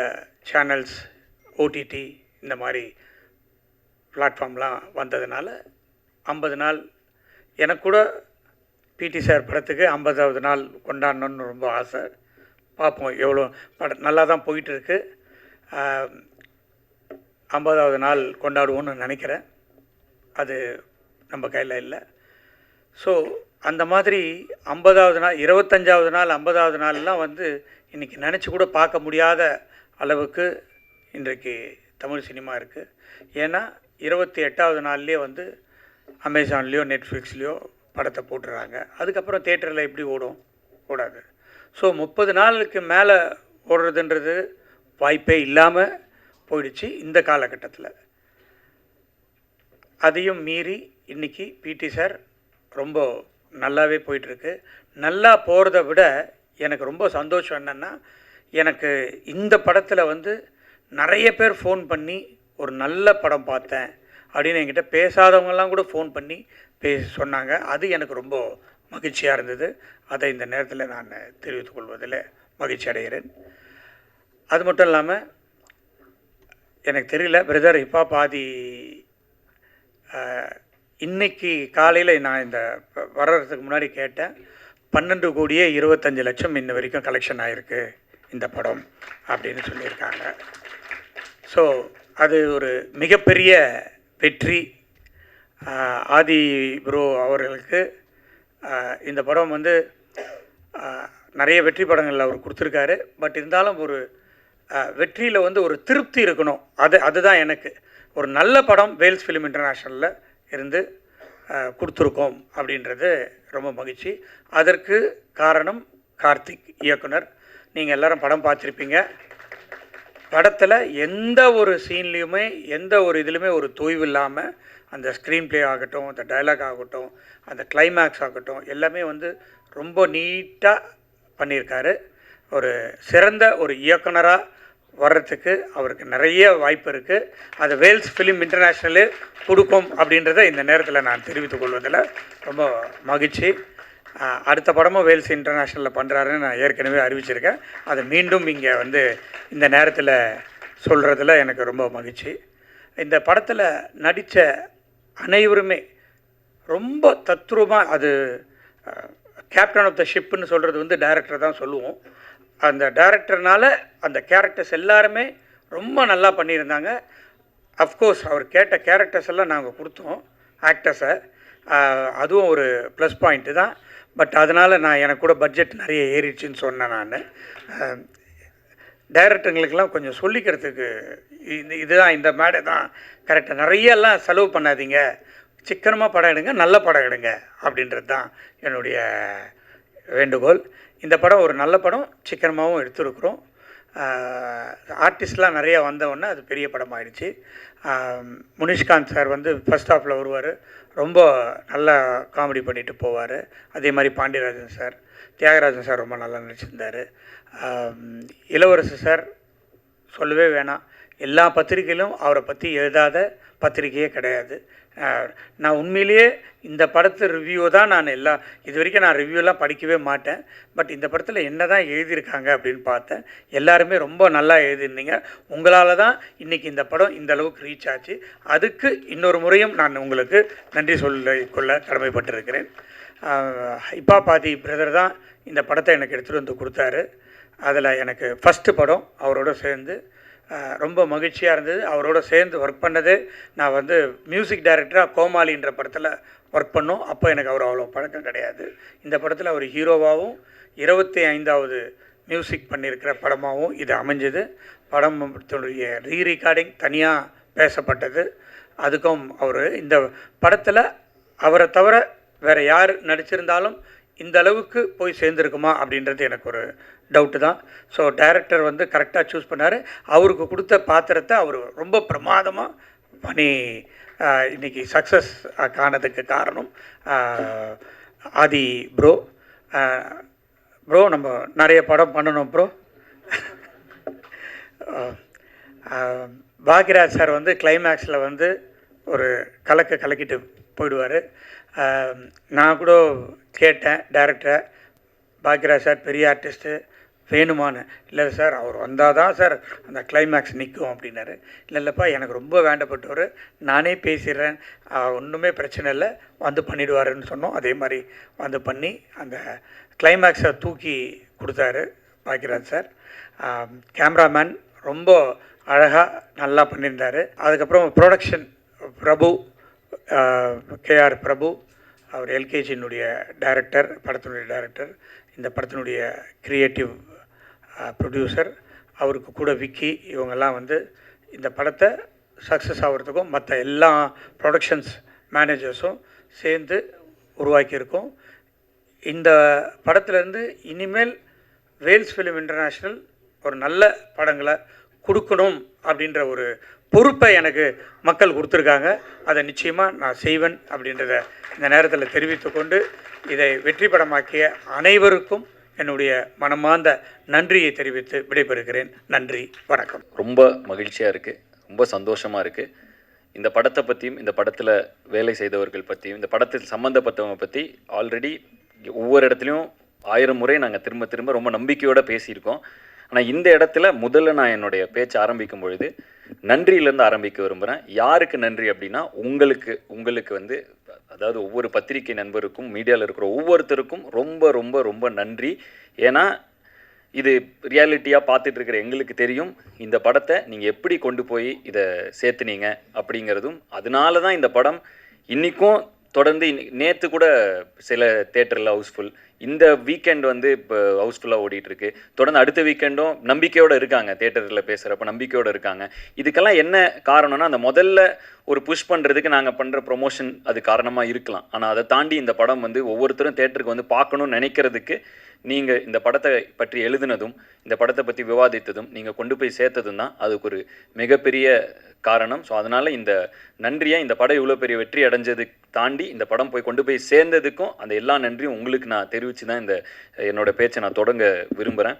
சேனல்ஸ், ஓடிடி இந்த மாதிரி பிளாட்ஃபார்ம்லாம் வந்ததுனால 50 நாள் எனக்கு கூட பிடி சார் படத்துக்கு 50வது நாள் கொண்டாடணுன்னு ரொம்ப ஆசை. பார்ப்போம் எவ்வளோ படம் நல்லா தான் போயிட்டுருக்கு. 50வது நாள் கொண்டாடுவோன்னு நினைக்கிறேன். அது நம்ம கையில் இல்லை. ஸோ அந்த மாதிரி 50வது நாள், 25வது நாள், 50வது நாள்லாம் வந்து இன்றைக்கி நினச்சி கூட பார்க்க முடியாத அளவுக்கு இன்றைக்கு தமிழ் சினிமா இருக்குது. ஏன்னா 28வது நாள்லேயே வந்து அமேசான்லேயோ நெட்ஃப்ளிக்ஸ்லேயோ படத்தை போட்டுடுறாங்க. அதுக்கப்புறம் தேட்டரில் எப்படி ஓடும்? ஓடாது. ஸோ 30 நாளுக்கு மேலே ஓடுறதுன்றது வாய்ப்பே இல்லாமல் போயிடுச்சு இந்த காலகட்டத்தில். அதையும் மீறி இன்றைக்கி பிடி சார் ரொம்ப நல்லாவே போயிட்டுருக்கு. நல்லா போகிறத விட எனக்கு ரொம்ப சந்தோஷம் என்னென்னா, எனக்கு இந்த படத்தில் வந்து நிறைய பேர் ஃபோன் பண்ணி ஒரு நல்ல படம் பார்த்தேன் அப்படின்னு என்கிட்ட பேசாதவங்கெல்லாம் கூட ஃபோன் பண்ணி சொன்னாங்க. அது எனக்கு ரொம்ப மகிழ்ச்சியாக இருந்தது. அதை இந்த நேரத்தில் நான் தெரிவித்துக் கொள்வதில் மகிழ்ச்சி அடைகிறேன். அது மட்டும் இல்லாமல் எனக்கு தெரியல பிரதர், இப்போ பாதி இன்னைக்கு காலையில் நான் இந்த வர்றதுக்கு முன்னாடி கேட்டேன், 12,25,00,000 இன்ன வரைக்கும் கலெக்ஷன் ஆகிருக்கு இந்த படம் அப்படின்னு சொல்லியிருக்காங்க. ஸோ அது ஒரு மிகப்பெரிய வெற்றி. ஆதி ப்ரோ அவர்களுக்கு இந்த படம் வந்து நிறைய வெற்றி படங்கள் அவர் கொடுத்துருக்காரு. பட் இருந்தாலும் ஒரு வெற்றியில் வந்து ஒரு திருப்தி இருக்கணும். அதுதான் எனக்கு ஒரு நல்ல படம் வேல்ஸ் ஃபிலிம் இன்டர்நேஷ்னலில் இருந்து கொடுத்துருக்கோம் அப்படின்றது ரொம்ப மகிழ்ச்சி. அதற்கு காரணம் கார்த்திக் இயக்குனர். நீங்கள் எல்லோரும் படம் பார்த்துருப்பீங்க. படத்தில் எந்த ஒரு சீன்லேயுமே எந்த ஒரு இதுலையுமே ஒரு தொய்வு இல்லாமல் அந்த ஸ்க்ரீன் ப்ளே ஆகட்டும், அந்த டைலாக் ஆகட்டும், அந்த கிளைமேக்ஸ் ஆகட்டும், எல்லாமே வந்து ரொம்ப நீட்டாக பண்ணியிருக்காரு. ஒரு சிறந்த ஒரு இயக்குனராக வர்றதுக்கு அவருக்கு நிறைய வாய்ப்பு இருக்குது. அது வேல்ஸ் ஃபிலிம் இன்டர்நேஷ்னலு கொடுக்கும் அப்படின்றத இந்த நேரத்தில் நான் தெரிவித்துக் கொள்வதில் ரொம்ப மகிழ்ச்சி. அடுத்த படமும் வேல்ஸ் இன்டர்நேஷ்னலில் பண்ணுறாருன்னு நான் ஏற்கனவே அறிவிச்சிருக்கேன். அதை மீண்டும் இங்கே வந்து இந்த நேரத்தில் சொல்கிறதுல எனக்கு ரொம்ப மகிழ்ச்சி. இந்த படத்தில் நடித்த அனைவருமே ரொம்ப தத்ரூபமாக, அது கேப்டன் ஆஃப் த ஷிப்புன்னு சொல்கிறது வந்து டைரக்டர் தான் சொல்லுவோம். அந்த டைரக்டர்னால அந்த கேரக்டர்ஸ் எல்லாருமே ரொம்ப நல்லா பண்ணியிருந்தாங்க. அஃப்கோர்ஸ் அவர் கேட்ட கேரக்டர்ஸ் எல்லாம் நாங்கள் கொடுத்தோம் ஆக்டர்ஸை. அதுவும் ஒரு ப்ளஸ் பாயிண்ட்டு தான். பட் அதனால் எனக்கு கூட பட்ஜெட் நிறைய ஏறிடுச்சின்னு சொன்னேன். நான் டைரக்டருங்களுக்கெல்லாம் கொஞ்சம் சொல்லிக்கிறதுக்கு இதுதான், இந்த மேடை தான் கரெக்டாக, நிறையெல்லாம் செலவு பண்ணாதீங்க, சிக்கனமாக படம் எடுங்க, நல்ல படம் எடுங்க அப்படின்றது தான் என்னுடைய வேண்டுகோள். இந்த படம் ஒரு நல்ல படம், சிக்கனமாகவும் எடுத்துருக்குறோம். ஆர்டிஸ்ட்லாம் நிறையா வந்தவுடனே அது பெரிய படம் ஆகிடுச்சு. முனிஷ்காந்த் சார் வந்து ஃபர்ஸ்ட் ஹாஃபில் வருவார், ரொம்ப நல்லா காமெடி பண்ணிட்டு போவார். அதே மாதிரி பாண்டியராஜன் சார், தியாகராஜன் சார் ரொம்ப நல்லா நடிச்சிருந்தார். இளவரசு சார் சொல்லவே வேணாம், எல்லா பத்திரிகையிலும் அவரை பற்றி எழுதாத பத்திரிகையே கிடையாது. நான் உண்மையிலேயே இந்த படத்து ரிவ்யூ தான் இது வரைக்கும் நான் ரிவ்யூலாம் படிக்கவே மாட்டேன். பட் இந்த படத்தில் என்ன தான் எழுதியிருக்காங்க அப்படின்னு பார்த்தேன். எல்லாருமே ரொம்ப நல்லா எழுதியிருந்தீங்க. உங்களால் தான் இன்றைக்கி இந்த படம் இந்த அளவுக்கு ரீச் ஆச்சு. அதுக்கு இன்னொரு முறையும் நான் உங்களுக்கு நன்றி சொல்லிக்கொள்ள கடமைப்பட்டிருக்கிறேன். இப்போ பாதி பிரதர் தான் இந்த படத்தை எனக்கு எடுத்துகிட்டு வந்து கொடுத்தாரு. அதில் எனக்கு ஃபஸ்ட்டு படம் அவரோட சேர்ந்து ரொம்ப மகிழ்ச்சியாக இருந்தது. அவரோட சேர்ந்து ஒர்க் பண்ணது, நான் வந்து மியூசிக் டைரக்டராக கோமாளின்ற படத்தில் ஒர்க் பண்ணோம். அப்போ எனக்கு அவர் அவ்வளோ பழக்கம் கிடையாது. இந்த படத்தில் அவர் ஹீரோவாகவும் 25வது மியூசிக் பண்ணியிருக்கிற படமாகவும் இது அமைஞ்சது. படத்துடைய ரீரெக்கார்டிங் தனியாக பேசப்பட்டது. அதுக்கும் அவர் இந்த படத்தில் அவரை தவிர வேறு யார் நடிச்சிருந்தாலும் இந்த அளவுக்கு போய் சேர்ந்துருக்குமா அப்படின்றது எனக்கு ஒரு டவுட்டு தான். ஸோ டைரக்டர் வந்து கரெக்டாக சூஸ் பண்ணார். அவருக்கு கொடுத்த பாத்திரத்தை அவர் ரொம்ப பிரமாதமாக பண்ணி இன்றைக்கி சக்ஸஸ் காணதுக்கு காரணம் ஆதி ப்ரோ. ப்ரோ நம்ம நிறைய படம் பண்ணணும் ப்ரோ. பாக்யராஜ் சார் வந்து கிளைமேக்ஸில் வந்து ஒரு கலக்கிட்டு போயிடுவார். நான் கூட கேட்டேன் டைரக்டரை, பாக்யராஜ் சார் பெரிய ஆர்டிஸ்ட்டு வேணுமான்னு. இல்லை சார் அவர் வந்தால் தான் சார் அந்த கிளைமேக்ஸ் நிற்கும் அப்படின்னாரு. இல்லைப்பா எனக்கு ரொம்ப வேண்டப்பட்டவர், நானே பேசிடுறேன், ஒன்றுமே பிரச்சனை இல்லை, வந்து பண்ணிவிடுவாருன்னு சொன்னோம். அதே மாதிரி வந்து பண்ணி அந்த கிளைமேக்ஸை தூக்கி கொடுத்தாரு பாக்யராஜ் சார். கேமராமேன் ரொம்ப அழகாக நல்லா பண்ணியிருந்தார். அதுக்கப்புறம் ப்ரொடக்ஷன் பிரபு, கேஆர் பிரபு, அவர் எல்கேஜியினுடைய டைரக்டர், படத்தினுடைய டைரக்டர், இந்த படத்தினுடைய க்ரியேட்டிவ் ப்ரொடியூசர், அவருக்கு கூட விக்கி, இவங்கெல்லாம் வந்து இந்த படத்தை சக்ஸஸ் ஆகிறதுக்கும் மற்ற எல்லா ப்ரொடக்ஷன்ஸ் மேனேஜர்ஸும் சேர்ந்து உருவாக்கியிருக்கோம். இந்த படத்துலேருந்து இனிமேல் வேல்ஸ் ஃபிலிம் இன்டர்நேஷ்னல் ஒரு நல்ல படங்களை கொடுக்கணும் அப்படின்ற ஒரு பொறுப்பை எனக்கு மக்கள் கொடுத்துருக்காங்க. அதை நிச்சயமாக நான் செய்வேன் அப்படின்றத இந்த நேரத்தில் தெரிவித்துக்கொண்டு, இதை வெற்றி படமாக்கிய அனைவருக்கும் என்னுடைய மனமார்ந்த நன்றியை தெரிவித்து விடைபெறுகிறேன். நன்றி, வணக்கம். ரொம்ப மகிழ்ச்சியாக இருக்குது, ரொம்ப சந்தோஷமாக இருக்குது. இந்த படத்தை பற்றியும், இந்த படத்தில் வேலை செய்தவர்கள் பற்றியும், இந்த படத்தில் சம்மந்தப்பட்டவங்க பற்றி ஆல்ரெடி ஒவ்வொரு இடத்துலையும் 1000 முறை நாங்கள் திரும்ப திரும்ப ரொம்ப நம்பிக்கையோடு பேசியிருக்கோம். ஆனால் இந்த இடத்துல முதல்ல நான் என்னுடைய பேச்சை ஆரம்பிக்கும் பொழுது நன்றியிலேருந்து ஆரம்பிக்க விரும்புகிறேன். யாருக்கு நன்றி அப்படின்னா, உங்களுக்கு வந்து, அதாவது ஒவ்வொரு பத்திரிகை நண்பருக்கும், மீடியாவில் இருக்கிற ஒவ்வொருத்தருக்கும் ரொம்ப ரொம்ப ரொம்ப நன்றி. ஏன்னா இது ரியாலிட்டியாக பார்த்துட்டு இருக்கிற எங்களுக்கு தெரியும் இந்த படத்தை நீங்கள் எப்படி கொண்டு போய் இதை சேர்த்துனீங்க அப்படிங்கிறதும். அதனால தான் இந்த படம் இன்றைக்கும் தொடர்ந்து, நேற்று கூட சில தேட்டரில் ஹவுஸ்ஃபுல், இந்த வீக்கெண்ட் வந்து இப்போ ஹவுஸ்ஃபுல்லாக ஓடிட்டுருக்கு. தொடர்ந்து அடுத்த வீக்கெண்டும் நம்பிக்கையோடு இருக்காங்க, தேட்டரில் பேசுகிறப்ப நம்பிக்கையோடு இருக்காங்க. இதுக்கெல்லாம் என்ன காரணம்னா, அந்த முதல்ல ஒரு புஷ் பண்ணுறதுக்கு நாங்கள் பண்ணுற ப்ரொமோஷன் அது காரணமாக இருக்கலாம். ஆனால் அதை தாண்டி இந்த படம் வந்து ஒவ்வொருத்தரும் தேட்டருக்கு வந்து பார்க்கணும்னு நினைக்கிறதுக்கு நீங்கள் இந்த படத்தை பற்றி எழுதுனதும், இந்த படத்தை பற்றி விவாதித்ததும், நீங்கள் கொண்டு போய் சேர்த்ததும் தான் அதுக்கு ஒரு மிகப்பெரிய காரணம். ஸோ அதனால் இந்த நன்றியை, இந்த படம் இவ்வளோ பெரிய வெற்றி அடைஞ்சதுக்கு தாண்டி இந்த படம் போய் கொண்டு போய் சேர்ந்ததுக்கும் அந்த எல்லா நன்றியும் உங்களுக்கு நான் தெரிவித்து தான் என்னோட பேச்சை நான் தொடங்க விரும்புகிறேன்.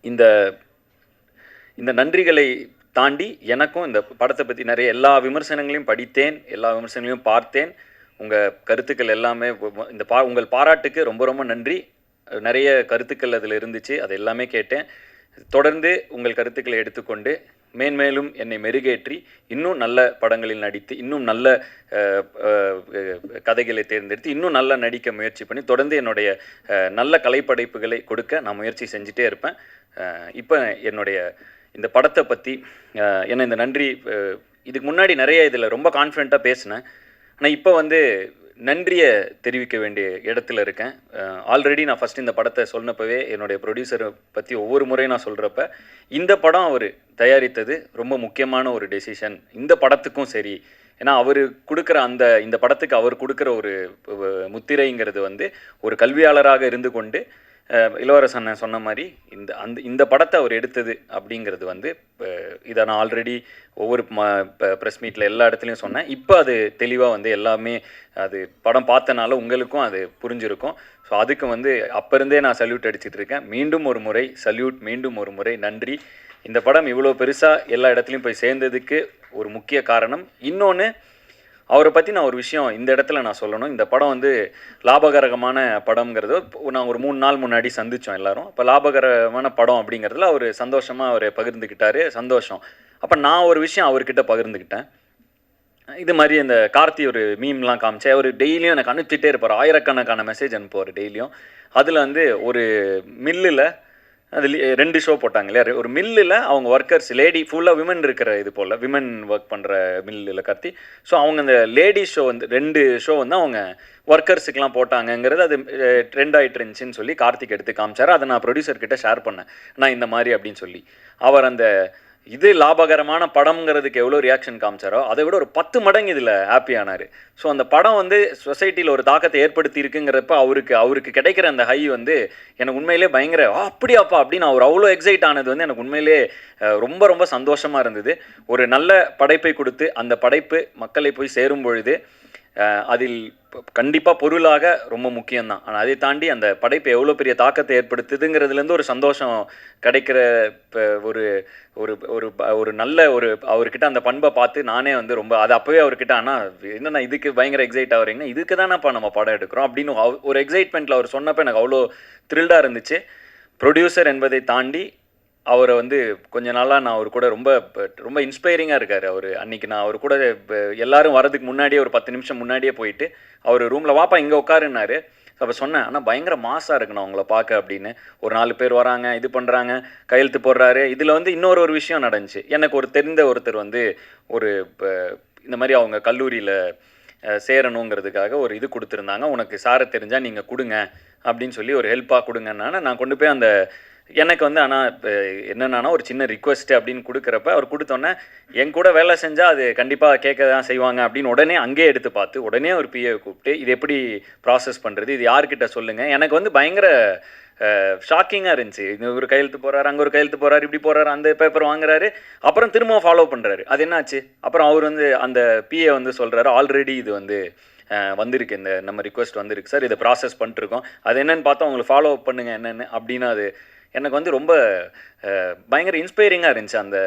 இந்த நன்றிகளை தாண்டி எனக்கும் இந்த படத்தை பற்றி நிறைய எல்லா விமர்சனங்களையும் படித்தேன், எல்லா விமர்சனங்களையும் பார்த்தேன். உங்கள் கருத்துக்கள் எல்லாமே உங்கள் பாராட்டுக்கு ரொம்ப ரொம்ப நன்றி. நிறைய கருத்துக்கள் அதில் இருந்துச்சு, அது எல்லாமே கேட்டேன். தொடர்ந்து உங்கள் கருத்துக்களை எடுத்துக்கொண்டு மேன்மேலும் என்னை மெருகேற்றி இன்னும் நல்ல படங்களில் நடித்து, இன்னும் நல்ல கதைகளை தேர்ந்தெடுத்து இன்னும் நல்லா நடிக்க முயற்சி பண்ணி தொடர்ந்து என்னுடைய நல்ல கலைப்படைப்புகளை கொடுக்க நான் முயற்சி செஞ்சுட்டே இருப்பேன். இப்போ என்னுடைய இந்த படத்தை பற்றி என்ன இந்த நன்றி, இதுக்கு முன்னாடி நிறைய இதில் ரொம்ப கான்ஃபிடெண்ட்டாக பேசினேன். ஆனால் இப்போ வந்து நன்றியை தெரிவிக்க வேண்டிய இடத்துல இருக்கேன். ஆல்ரெடி நான் ஃபஸ்ட் இந்த படத்தை சொன்னப்பவே என்னுடைய ப்ரொடியூசரை பற்றி ஒவ்வொரு முறையும் நான் சொல்கிறப்ப, இந்த படம் அவர் தயாரித்தது ரொம்ப முக்கியமான ஒரு டெசிஷன் இந்த படத்துக்கும் சரி. ஏன்னா அவர் கொடுக்குற இந்த படத்துக்கு அவர் கொடுக்குற ஒரு முத்திரைங்கிறது வந்து ஒரு கல்வியாளராக இருந்து கொண்டு இளவரசன் சொன்ன மாதிரி இந்த படத்தை அவர் எடுத்தது அப்படிங்கிறது வந்து, இதை நான் ஆல்ரெடி ஒவ்வொரு ப்ரெஸ் மீட்டில் எல்லா இடத்துலையும் சொன்னேன். இப்போ அது தெளிவாக வந்து எல்லாமே அது படம் பார்த்தனால உங்களுக்கும் அது புரிஞ்சிருக்கும். ஸோ அதுக்கு வந்து அப்போ இருந்தே நான் சல்யூட் அடிச்சிட்டு இருக்கேன். மீண்டும் ஒரு முறை சல்யூட், மீண்டும் ஒரு முறை நன்றி. இந்த படம் இவ்வளோ பெருசாக எல்லா இடத்துலையும் போய் சேர்ந்ததுக்கு ஒரு முக்கிய காரணம். இன்னொன்று, அவரை பற்றி நான் ஒரு விஷயம் இந்த இடத்துல நான் சொல்லணும். இந்த படம் வந்து லாபகரமான படம்ங்கிறது நான் ஒரு 3 நாள் முன்னாடி சந்தித்தோம் எல்லோரும். இப்போ லாபகரமான படம் அப்படிங்கிறதுல அவர் சந்தோஷமாக அவர் பகிர்ந்துக்கிட்டார், சந்தோஷம். அப்போ நான் ஒரு விஷயம் அவர்கிட்ட பகிர்ந்துக்கிட்டேன். இது மாதிரி இந்த கார்த்தி ஒரு மீம்லாம் காமிச்சேன். அவர் டெய்லியும் எனக்கு அனுப்பிச்சிட்டே இருப்பார், ஆயிரக்கணக்கான மெசேஜ் அனுப்புவார் டெய்லியும். அதில் வந்து ஒரு மில்லில் அது 2 ஷோ போட்டாங்க இல்லையா, ஒரு மில்லில் அவங்க ஒர்க்கர்ஸ் லேடி ஃபுல்லாக விமன் இருக்கிற இது போல் விமன் ஒர்க் பண்ணுற மில்லில் கத்தி. ஸோ அவங்க அந்த லேடிஸ் ஷோ வந்து 2 ஷோ வந்து அவங்க ஒர்க்கர்ஸுக்கெலாம் போட்டாங்கங்கிறது அது ட்ரெண்ட் ஆகிட்டு இருந்துச்சுன்னு சொல்லி கார்த்திக் எடுத்து காமிச்சார். அதை நான் ப்ரொடியூசர்கிட்ட ஷேர் பண்ணேன், நான் இந்த மாதிரி அப்படின்னு சொல்லி. அவர் அந்த இது லாபகரமான படம்ங்கிறதுக்கு எவ்வளோ ரியாக்ஷன் காமிச்சாரோ அதை விட ஒரு 10 மடங்கு இதில் ஹாப்பி ஆனார். ஸோ அந்த படம் வந்து சொசைட்டியில் ஒரு தாக்கத்தை ஏற்படுத்தி இருக்குங்கிறப்ப அவருக்கு கிடைக்கிற அந்த ஹை வந்து எனக்கு உண்மையிலே பயங்கர அப்படியாப்பா அப்படின்னு அவர் அவ்வளோ எக்ஸைட் ஆனது வந்து எனக்கு உண்மையிலே ரொம்ப ரொம்ப சந்தோஷமாக இருந்தது. ஒரு நல்ல படைப்பை கொடுத்து அந்த படைப்பு மக்களை போய் சேரும் பொழுது அதில் கண்டிப்பாக பொருளாக ரொம்ப முக்கியம்தான். ஆனால் அதை தாண்டி அந்த படைப்பு எவ்வளோ பெரிய தாக்கத்தை ஏற்படுத்துதுங்கிறதுலேருந்து ஒரு சந்தோஷம் கிடைக்கிற ஒரு ஒரு ஒரு ஒரு நல்ல ஒரு அவர்கிட்ட அந்த பண்பை பார்த்து நானே வந்து ரொம்ப அது அப்போவே அவர்கிட்ட ஆனால் என்னென்னா இதுக்கு பயங்கர எக்ஸைட் ஆகிறீங்கன்னா இதுக்கு தானேப்பா நம்ம படம் எடுக்கிறோம் அப்படின்னு ஒரு எக்ஸைட்மெண்ட்டில் அவர் சொன்னப்போ எனக்கு அவ்வளோ த்ரில்டாக இருந்துச்சு. ப்ரொடியூசர் என்பதை தாண்டி அவரை வந்து கொஞ்ச நாளாக நான் அவர் கூட ரொம்ப ரொம்ப இன்ஸ்பைரிங்காக இருக்கார். அவர் அன்றைக்கி நான் அவர் கூட எல்லோரும் வரதுக்கு முன்னாடியே ஒரு 10 நிமிஷம் முன்னாடியே போயிட்டு அவர் ரூமில் வாப்பா இங்கே உட்காருன்னாரு. அப்போ சொன்னேன், ஆனால் பயங்கர மாசாக இருக்கணும் அவங்கள பார்க்க அப்படின்னு. ஒரு 4 பேர் வராங்க, இது பண்ணுறாங்க, கையெழுத்து போடுறாரு. இதில் வந்து இன்னொரு விஷயம் நடந்துச்சு. எனக்கு ஒரு தெரிந்த ஒருத்தர் வந்து ஒரு இந்த மாதிரி அவங்க கல்லூரியில் சேரணுங்கிறதுக்காக ஒரு இது கொடுத்துருந்தாங்க, உனக்கு சாரை தெரிஞ்சால் நீங்கள் கொடுங்க அப்படின்னு சொல்லி ஒரு ஹெல்ப்பாக கொடுங்கன்னால நான் கொண்டு போய் அந்த எனக்கு வந்து ஆனால் இப்போ என்னென்னா ஒரு சின்ன ரிக்வெஸ்ட்டு அப்படின்னு கொடுக்குறப்ப அவர் கொடுத்தோன்னே என் கூட வேலை செஞ்சால் அது கண்டிப்பாக கேட்க தான் செய்வாங்க அப்படின்னு உடனே அங்கேயே எடுத்து பார்த்து உடனே ஒரு பிஏவை கூப்பிட்டு இது எப்படி ப்ராசஸ் பண்ணுறது, இது யார்கிட்ட சொல்லுங்கள். எனக்கு வந்து பயங்கர ஷாக்கிங்காக இருந்துச்சு. இது ஒரு கையெழுத்து போகிறாரு, அங்கே ஒரு கையெழுத்து போகிறாரு, இப்படி போகிறாரு, அந்த பேப்பர் வாங்குறாரு, அப்புறம் திரும்ப ஃபாலோ பண்ணுறாரு. அது என்னாச்சு? அப்புறம் அவர் வந்து அந்த பிஏ வந்து சொல்கிறாரு, ஆல்ரெடி இது வந்து வந்திருக்கு, இந்த நம்ம ரிக்வெஸ்ட் வந்திருக்கு சார், இதை ப்ராசஸ் பண்ணிட்டுருக்கோம், அது என்னென்னு பார்த்தா உங்களுக்கு ஃபாலோ அப் பண்ணுங்கள் என்னென்னு அப்படின்னு. அது எனக்கு வந்து ரொம்ப பயங்கர இன்ஸ்பைரிங்காக இருந்துச்சு. அந்த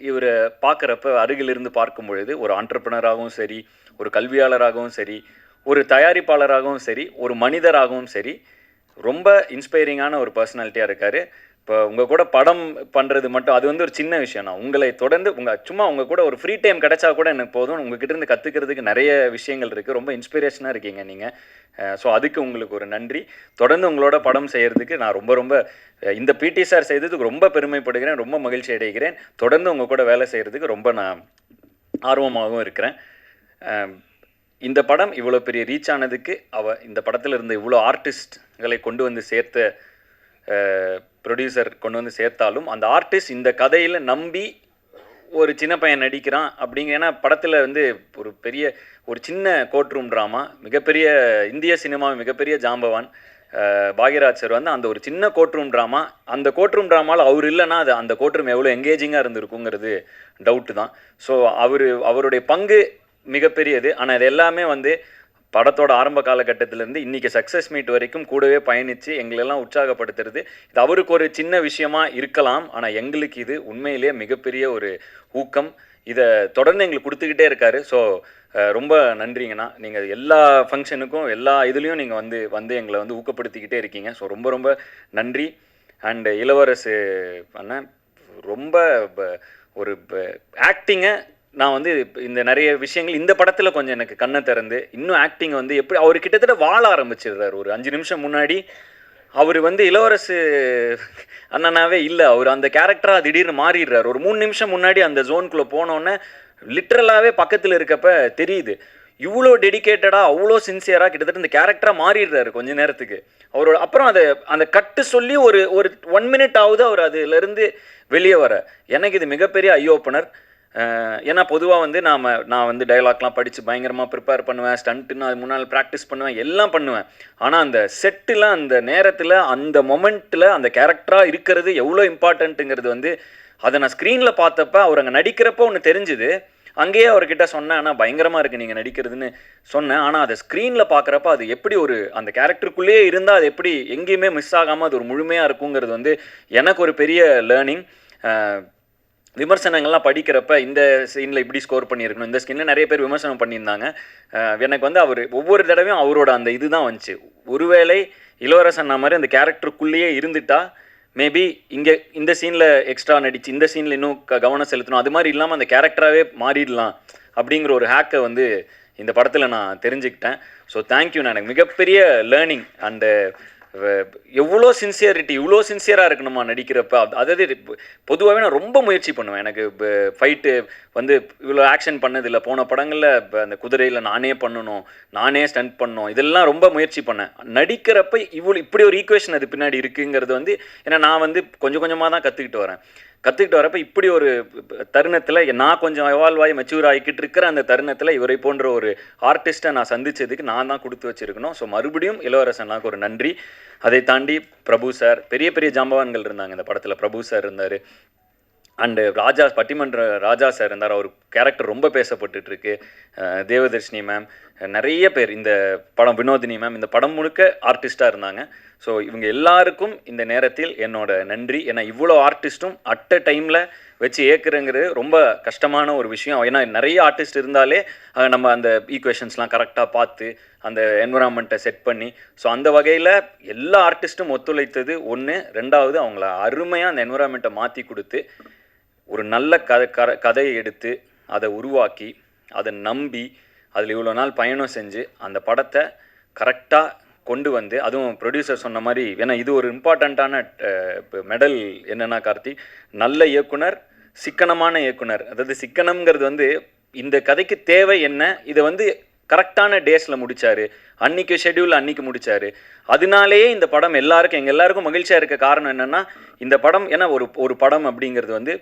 இவரை பார்க்குறப்ப அருகிலிருந்து பார்க்கும் பொழுது ஒரு ஆண்டர்ப்ரனராகவும் சரி, ஒரு கல்வியாளராகவும் சரி, ஒரு தயாரிப்பாளராகவும் சரி, ஒரு மனிதராகவும் சரி, ரொம்ப இன்ஸ்பைரிங்கான ஒரு பர்சனாலிட்டியாக இருக்கார். இப்போ உங்கள் கூட படம் பண்ணுறது மட்டும் அது வந்து ஒரு சின்ன விஷயம் தான். உங்களை தொடர்ந்து சும்மா உங்கள் கூட ஒரு ஃப்ரீ டைம் கிடைச்சா கூட எனக்கு போதும். உங்ககிட்ட இருந்து கற்றுக்கிறதுக்கு நிறைய விஷயங்கள் இருக்குது. ரொம்ப இன்ஸ்பிரேஷனாக இருக்கீங்க நீங்கள். ஸோ அதுக்கு உங்களுக்கு ஒரு நன்றி. தொடர்ந்து உங்களோட படம் செய்கிறதுக்கு நான் ரொம்ப ரொம்ப இந்த பிடி சார் செய்ததுக்கு ரொம்ப பெருமைப்படுகிறேன், ரொம்ப மகிழ்ச்சி அடைகிறேன். தொடர்ந்து உங்கள் கூட வேலை செய்கிறதுக்கு ரொம்ப நான் ஆர்வமாகவும் இருக்கிறேன். இந்த படம் இவ்வளோ பெரிய ரீச் ஆனதுக்கு இந்த படத்தில் இருந்த இவ்வளோ ஆர்டிஸ்ட்களை கொண்டு வந்து சேர்த்த ப்ரொடியூசர் கொண்டு வந்து சேர்த்தாலும் அந்த ஆர்டிஸ்ட் இந்த கதையில் நம்பி ஒரு சின்ன பையன் நடிக்கிறான் அப்படிங்க. ஏன்னா படத்தில் வந்து ஒரு சின்ன கோர்ட் ரூம் ட்ராமா, மிகப்பெரிய இந்திய சினிமா மிகப்பெரிய ஜாம்பவான் பாக்யராஜ் சார் வந்து அந்த ஒரு சின்ன கோர்ட் ரூம் ட்ராமா, அந்த கோர்ட் ரூம் ட்ராமாவில் அவர் இல்லைன்னா அது அந்த கோர்ட் ரூம் எவ்வளோ எங்கேஜிங்காக இருந்திருக்குங்கிறது டவுட்டு தான். ஸோ அவருடைய பங்கு மிகப்பெரியது. ஆனால் இது எல்லாமே வந்து படத்தோட ஆரம்ப காலகட்டத்திலேருந்து இன்றைக்கி சக்ஸஸ் மீட் வரைக்கும் கூடவே பயணித்து எங்களெல்லாம் உற்சாகப்படுத்துறது. இது அவருக்கு ஒரு சின்ன விஷயமா இருக்கலாம், ஆனால் எங்களுக்கு இது உண்மையிலேயே மிகப்பெரிய ஒரு ஊக்கம். இதை தொடர்ந்து எங்களுக்கு கொடுத்துக்கிட்டே இருக்காரு. ஸோ ரொம்ப நன்றிங்கண்ணா. நீங்கள் எல்லா ஃபங்க்ஷனுக்கும் எல்லா இதுலேயும் நீங்கள் வந்து எங்களை வந்து ஊக்கப்படுத்திக்கிட்டே இருக்கீங்க. ஸோ ரொம்ப ரொம்ப நன்றி. அண்டு இளவரசு அண்ணன் ரொம்ப ஒரு ஆக்டிங்கை நான் வந்து இந்த நிறைய விஷயங்கள் இந்த படத்தில் கொஞ்சம் எனக்கு கண்ணை திறந்து இன்னும் ஆக்டிங் வந்து எப்படி அவர் கிட்டத்தட்ட வாழ ஆரம்பிச்சிடுறாரு. ஒரு 5 நிமிஷம் முன்னாடி அவர் வந்து இளவரசு அண்ணனாவே இல்லை, அவர் அந்த கேரக்டராக திடீர்னு மாறிடுறாரு. ஒரு 3 நிமிஷம் முன்னாடி அந்த ஜோனுக்குள்ளே போனோன்னே லிட்ரலாகவே பக்கத்தில் இருக்கப்ப தெரியுது இவ்வளோ டெடிக்கேட்டடாக அவ்வளோ சின்சியராக கிட்டத்தட்ட இந்த கேரக்டராக மாறிடுறாரு கொஞ்ச நேரத்துக்கு. அவரோட அப்புறம் அந்த கட்டு சொல்லி ஒரு 1 மினிட் ஆகுது அவர் அதுலேருந்து வெளியே வர. எனக்கு இது மிகப்பெரிய ஐ ஓப்பனர். ஏன்னா பொதுவாக வந்து நான் வந்து டைலாக்லாம் படித்து பயங்கரமாக ப்ரிப்பேர் பண்ணுவேன், ஸ்டண்ட்டுன்னு அது முன்னால் ப்ராக்டிஸ் பண்ணுவேன், எல்லாம் பண்ணுவேன். ஆனால் அந்த செட்டில் அந்த நேரத்தில் அந்த மொமெண்ட்டில் அந்த கேரக்டராக இருக்கிறது எவ்வளோ இம்பார்ட்டண்ட்டுங்கிறது வந்து அதை நான் ஸ்க்ரீனில் பார்த்தப்ப அவர் அங்கே நடிக்கிறப்போ ஒன்று தெரிஞ்சுது. அங்கேயே அவர்கிட்ட சொன்னேன், ஆனால் பயங்கரமாக இருக்குது நீங்கள் நடிக்கிறதுன்னு சொன்னேன். ஆனால் அதை ஸ்க்ரீனில் பார்க்குறப்ப அது எப்படி அந்த கேரக்டருக்குள்ளேயே இருந்தால் அது எப்படி எங்கேயுமே மிஸ் ஆகாமல் அது ஒரு முழுமையாக இருக்குங்கிறது வந்து எனக்கு ஒரு பெரிய லேர்னிங். விமர்சனங்கள்லாம் படிக்கிறப்ப இந்த சீனில் இப்படி ஸ்கோர் பண்ணியிருக்கணும், இந்த ஸ்கின்னில் நிறைய பேர் விமர்சனம் பண்ணியிருந்தாங்க. எனக்கு வந்து அவர் ஒவ்வொரு தடவையும் அவரோட அந்த இது தான் வந்துச்சு. ஒருவேளை இளவரசன் மாதிரி அந்த கேரக்டருக்குள்ளேயே இருந்துட்டா மேபி இங்கே இந்த சீனில் எக்ஸ்ட்ரா நடிச்சு இந்த சீனில் இன்னும் கவனம் செலுத்தணும், அது மாதிரி இல்லாமல் அந்த கேரக்டராகவே மாறிடலாம் அப்படிங்கிற ஒரு ஹேக்கை வந்து இந்த படத்தில் நான் தெரிஞ்சுக்கிட்டேன். So thank you. நான் எனக்கு மிகப்பெரிய லேர்னிங். அந்த எவ்வளோ சின்சியரிட்டி, இவ்வளோ சின்சியராக இருக்கணுமா நடிக்கிறப்ப. அதாவது பொதுவாகவே நான் ரொம்ப முயற்சி பண்ணுவேன். எனக்கு ஃபைட்டு வந்து இவ்வளோ ஆக்ஷன் பண்ணதில்லை. போன படங்களில் அந்த குதிரையில் நானே பண்ணணும், நானே ஸ்டண்ட் பண்ணணும், இதெல்லாம் ரொம்ப முயற்சி பண்ணேன். நடிக்கிறப்ப இப்படி ஒரு ஈக்குவேஷன் அது பின்னாடி இருக்குங்கிறது வந்து, ஏன்னா நான் வந்து கொஞ்சம் கொஞ்சமாக தான் கற்றுக்கிட்டு வரப்போ இப்படி ஒரு தருணத்தில் நான் கொஞ்சம் எவால்வ் ஆகி மெச்சூர் ஆகிக்கிட்டு இருக்கிற அந்த தருணத்தில் இவரை போன்ற ஒரு ஆர்டிஸ்ட்டை நான் சந்தித்ததுக்கு நான் தான் கொடுத்து வச்சுருக்கணும். ஸோ மறுபடியும் இளவரசனுக்கு ஒரு நன்றி. அதை தாண்டி பிரபு சார், பெரிய பெரிய ஜாம்பவான்கள் இருந்தாங்க இந்த படத்தில். பிரபு சார் இருந்தார், அண்டு பட்டிமன்ற ராஜா சார் இருந்தார். அவர் கேரக்டர் ரொம்ப பேசப்பட்டுருக்கு. தேவதர்ஷினி மேம், நிறைய பேர் இந்த படம், வினோதினி மேம், இந்த படம் முழுக்க ஆர்டிஸ்ட்டாக இருந்தாங்க. ஸோ இவங்க எல்லாருக்கும் இந்த நேரத்தில் என்னோட நன்றி. ஏன்னா இவ்வளோ ஆர்டிஸ்ட்டும் அட் அ டைமில் வச்சு ஏற்கிறங்கிறது ரொம்ப கஷ்டமான ஒரு விஷயம். ஏன்னா நிறைய ஆர்டிஸ்ட் இருந்தாலே நம்ம அந்த ஈக்குவேஷன்ஸ்லாம் கரெக்டாக பார்த்து அந்த என்விரான்மெண்ட்டை செட் பண்ணி, ஸோ அந்த வகையில் எல்லா ஆர்டிஸ்ட்டும் ஒத்துழைத்தது ஒன்று. ரெண்டாவது, அவங்கள அருமையாக அந்த என்விரான்மெண்ட்டை மாற்றி கொடுத்து ஒரு நல்ல கதையை எடுத்து அதை உருவாக்கி அதை நம்பி அதில் இவ்வளோ நாள் பயணம் செஞ்சு அந்த படத்தை கரெக்டாக கொண்டு வந்து, அதுவும் ப்ரொடியூசர் சொன்ன மாதிரி, ஏன்னா இது ஒரு இம்பார்ட்டண்ட்டான மெடல் என்னென்னா கார்த்தி, நல்ல இயக்குனர், சிக்கனமான இயக்குனர். அதாவது சிக்கனம்ங்கிறது வந்து இந்த கதைக்கு தேவை என்ன, இதை வந்து கரெக்டான டேஸில் முடித்தார், அன்றைக்கி ஷெட்யூல் அன்றைக்கி முடித்தார். அதனாலேயே இந்த படம் எங்கள் எல்லாருக்கும் மகிழ்ச்சியாக இருக்க காரணம் என்னென்னா, இந்த படம் ஏன்னா ஒரு படம் அப்படிங்கிறது வந்து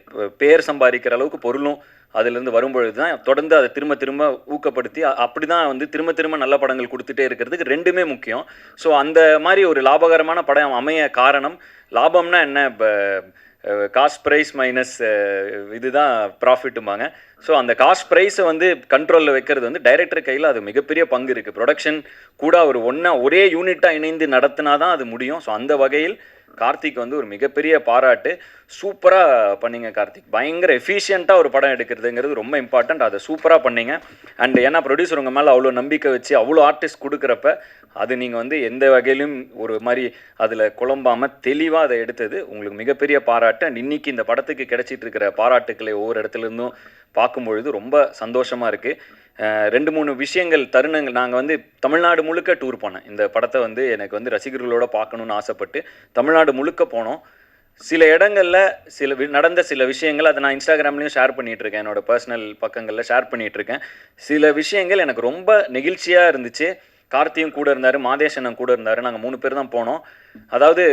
பேர் சம்பாதிக்கிற அளவுக்கு பொருளும் அதிலிருந்து வரும்பொழுது தான் தொடர்ந்து அதை திரும்ப ஊக்கப்படுத்தி அப்படி தான் வந்து திரும்ப நல்ல படங்கள் கொடுத்துட்டே இருக்கிறதுக்கு ரெண்டுமே முக்கியம். ஸோ அந்த மாதிரி ஒரு லாபகரமான படம் அமைய காரணம், லாபம்னா என்ன, இப்போ காஸ்ட் ப்ரைஸ் மைனஸ் இதுதான் ப்ராஃபிட்டும்பாங்க. ஸோ அந்த காஸ்ட் ப்ரைஸை வந்து கண்ட்ரோலில் வைக்கிறது வந்து டைரக்டர் கையில் அது மிகப்பெரிய பங்கு இருக்குது. ப்ரொடக்ஷன் கூட அவர் ஒரே யூனிட்டாக இணைந்து நடத்தினா தான் அது முடியும். ஸோ அந்த வகையில் கார்த்திக் வந்து ஒரு மிகப்பெரிய பாராட்டு. சூப்பராக பண்ணிங்க கார்த்திக், பயங்கர எஃபிஷியண்ட்டாக ஒரு படம் எடுக்கிறதுங்கிறது ரொம்ப இம்பார்ட்டண்ட். அதை சூப்பராக பண்ணிங்க. அண்ட் ஏன்னா ப்ரொடியூசர் உங்கள் மேலே அவ்வளோ நம்பிக்கை வச்சு அவ்வளோ ஆர்டிஸ்ட் கொடுக்குறப்ப அது நீங்கள் வந்து எந்த வகையிலும் ஒரு மாதிரி அதில் குழம்பாமல் தெளிவாக அதை எடுத்தது உங்களுக்கு மிகப்பெரிய பாராட்டு. அண்ட் இன்றைக்கி இந்த படத்துக்கு கிடைச்சிட்டு இருக்கிற பாராட்டுக்களை ஒவ்வொரு இடத்துலேருந்தும் பார்க்கும்பொழுது ரொம்ப சந்தோஷமாக இருக்குது. 2-3 விஷயங்கள், தருணங்கள். நாங்கள் வந்து தமிழ்நாடு முழுக்க டூர் போனேன். இந்த படத்தை வந்து எனக்கு வந்து ரசிகர்களோடு பார்க்கணுன்னு ஆசைப்பட்டு தமிழ்நாடு முழுக்க போனோம். சில இடங்களில் நடந்த சில விஷயங்கள் அதை நான் இன்ஸ்டாகிராம்லேயும் ஷேர் பண்ணிகிட்ருக்கேன், என்னோடய பர்சனல் பக்கங்களில் ஷேர் பண்ணிகிட்ருக்கேன். சில விஷயங்கள் எனக்கு ரொம்ப நெகிழ்ச்சியாக இருந்துச்சு. கார்த்தியும் கூட இருந்தார், மாதேஷனும் கூட இருந்தார். நாங்கள் 3 பேர் தான் போனோம். அதாவது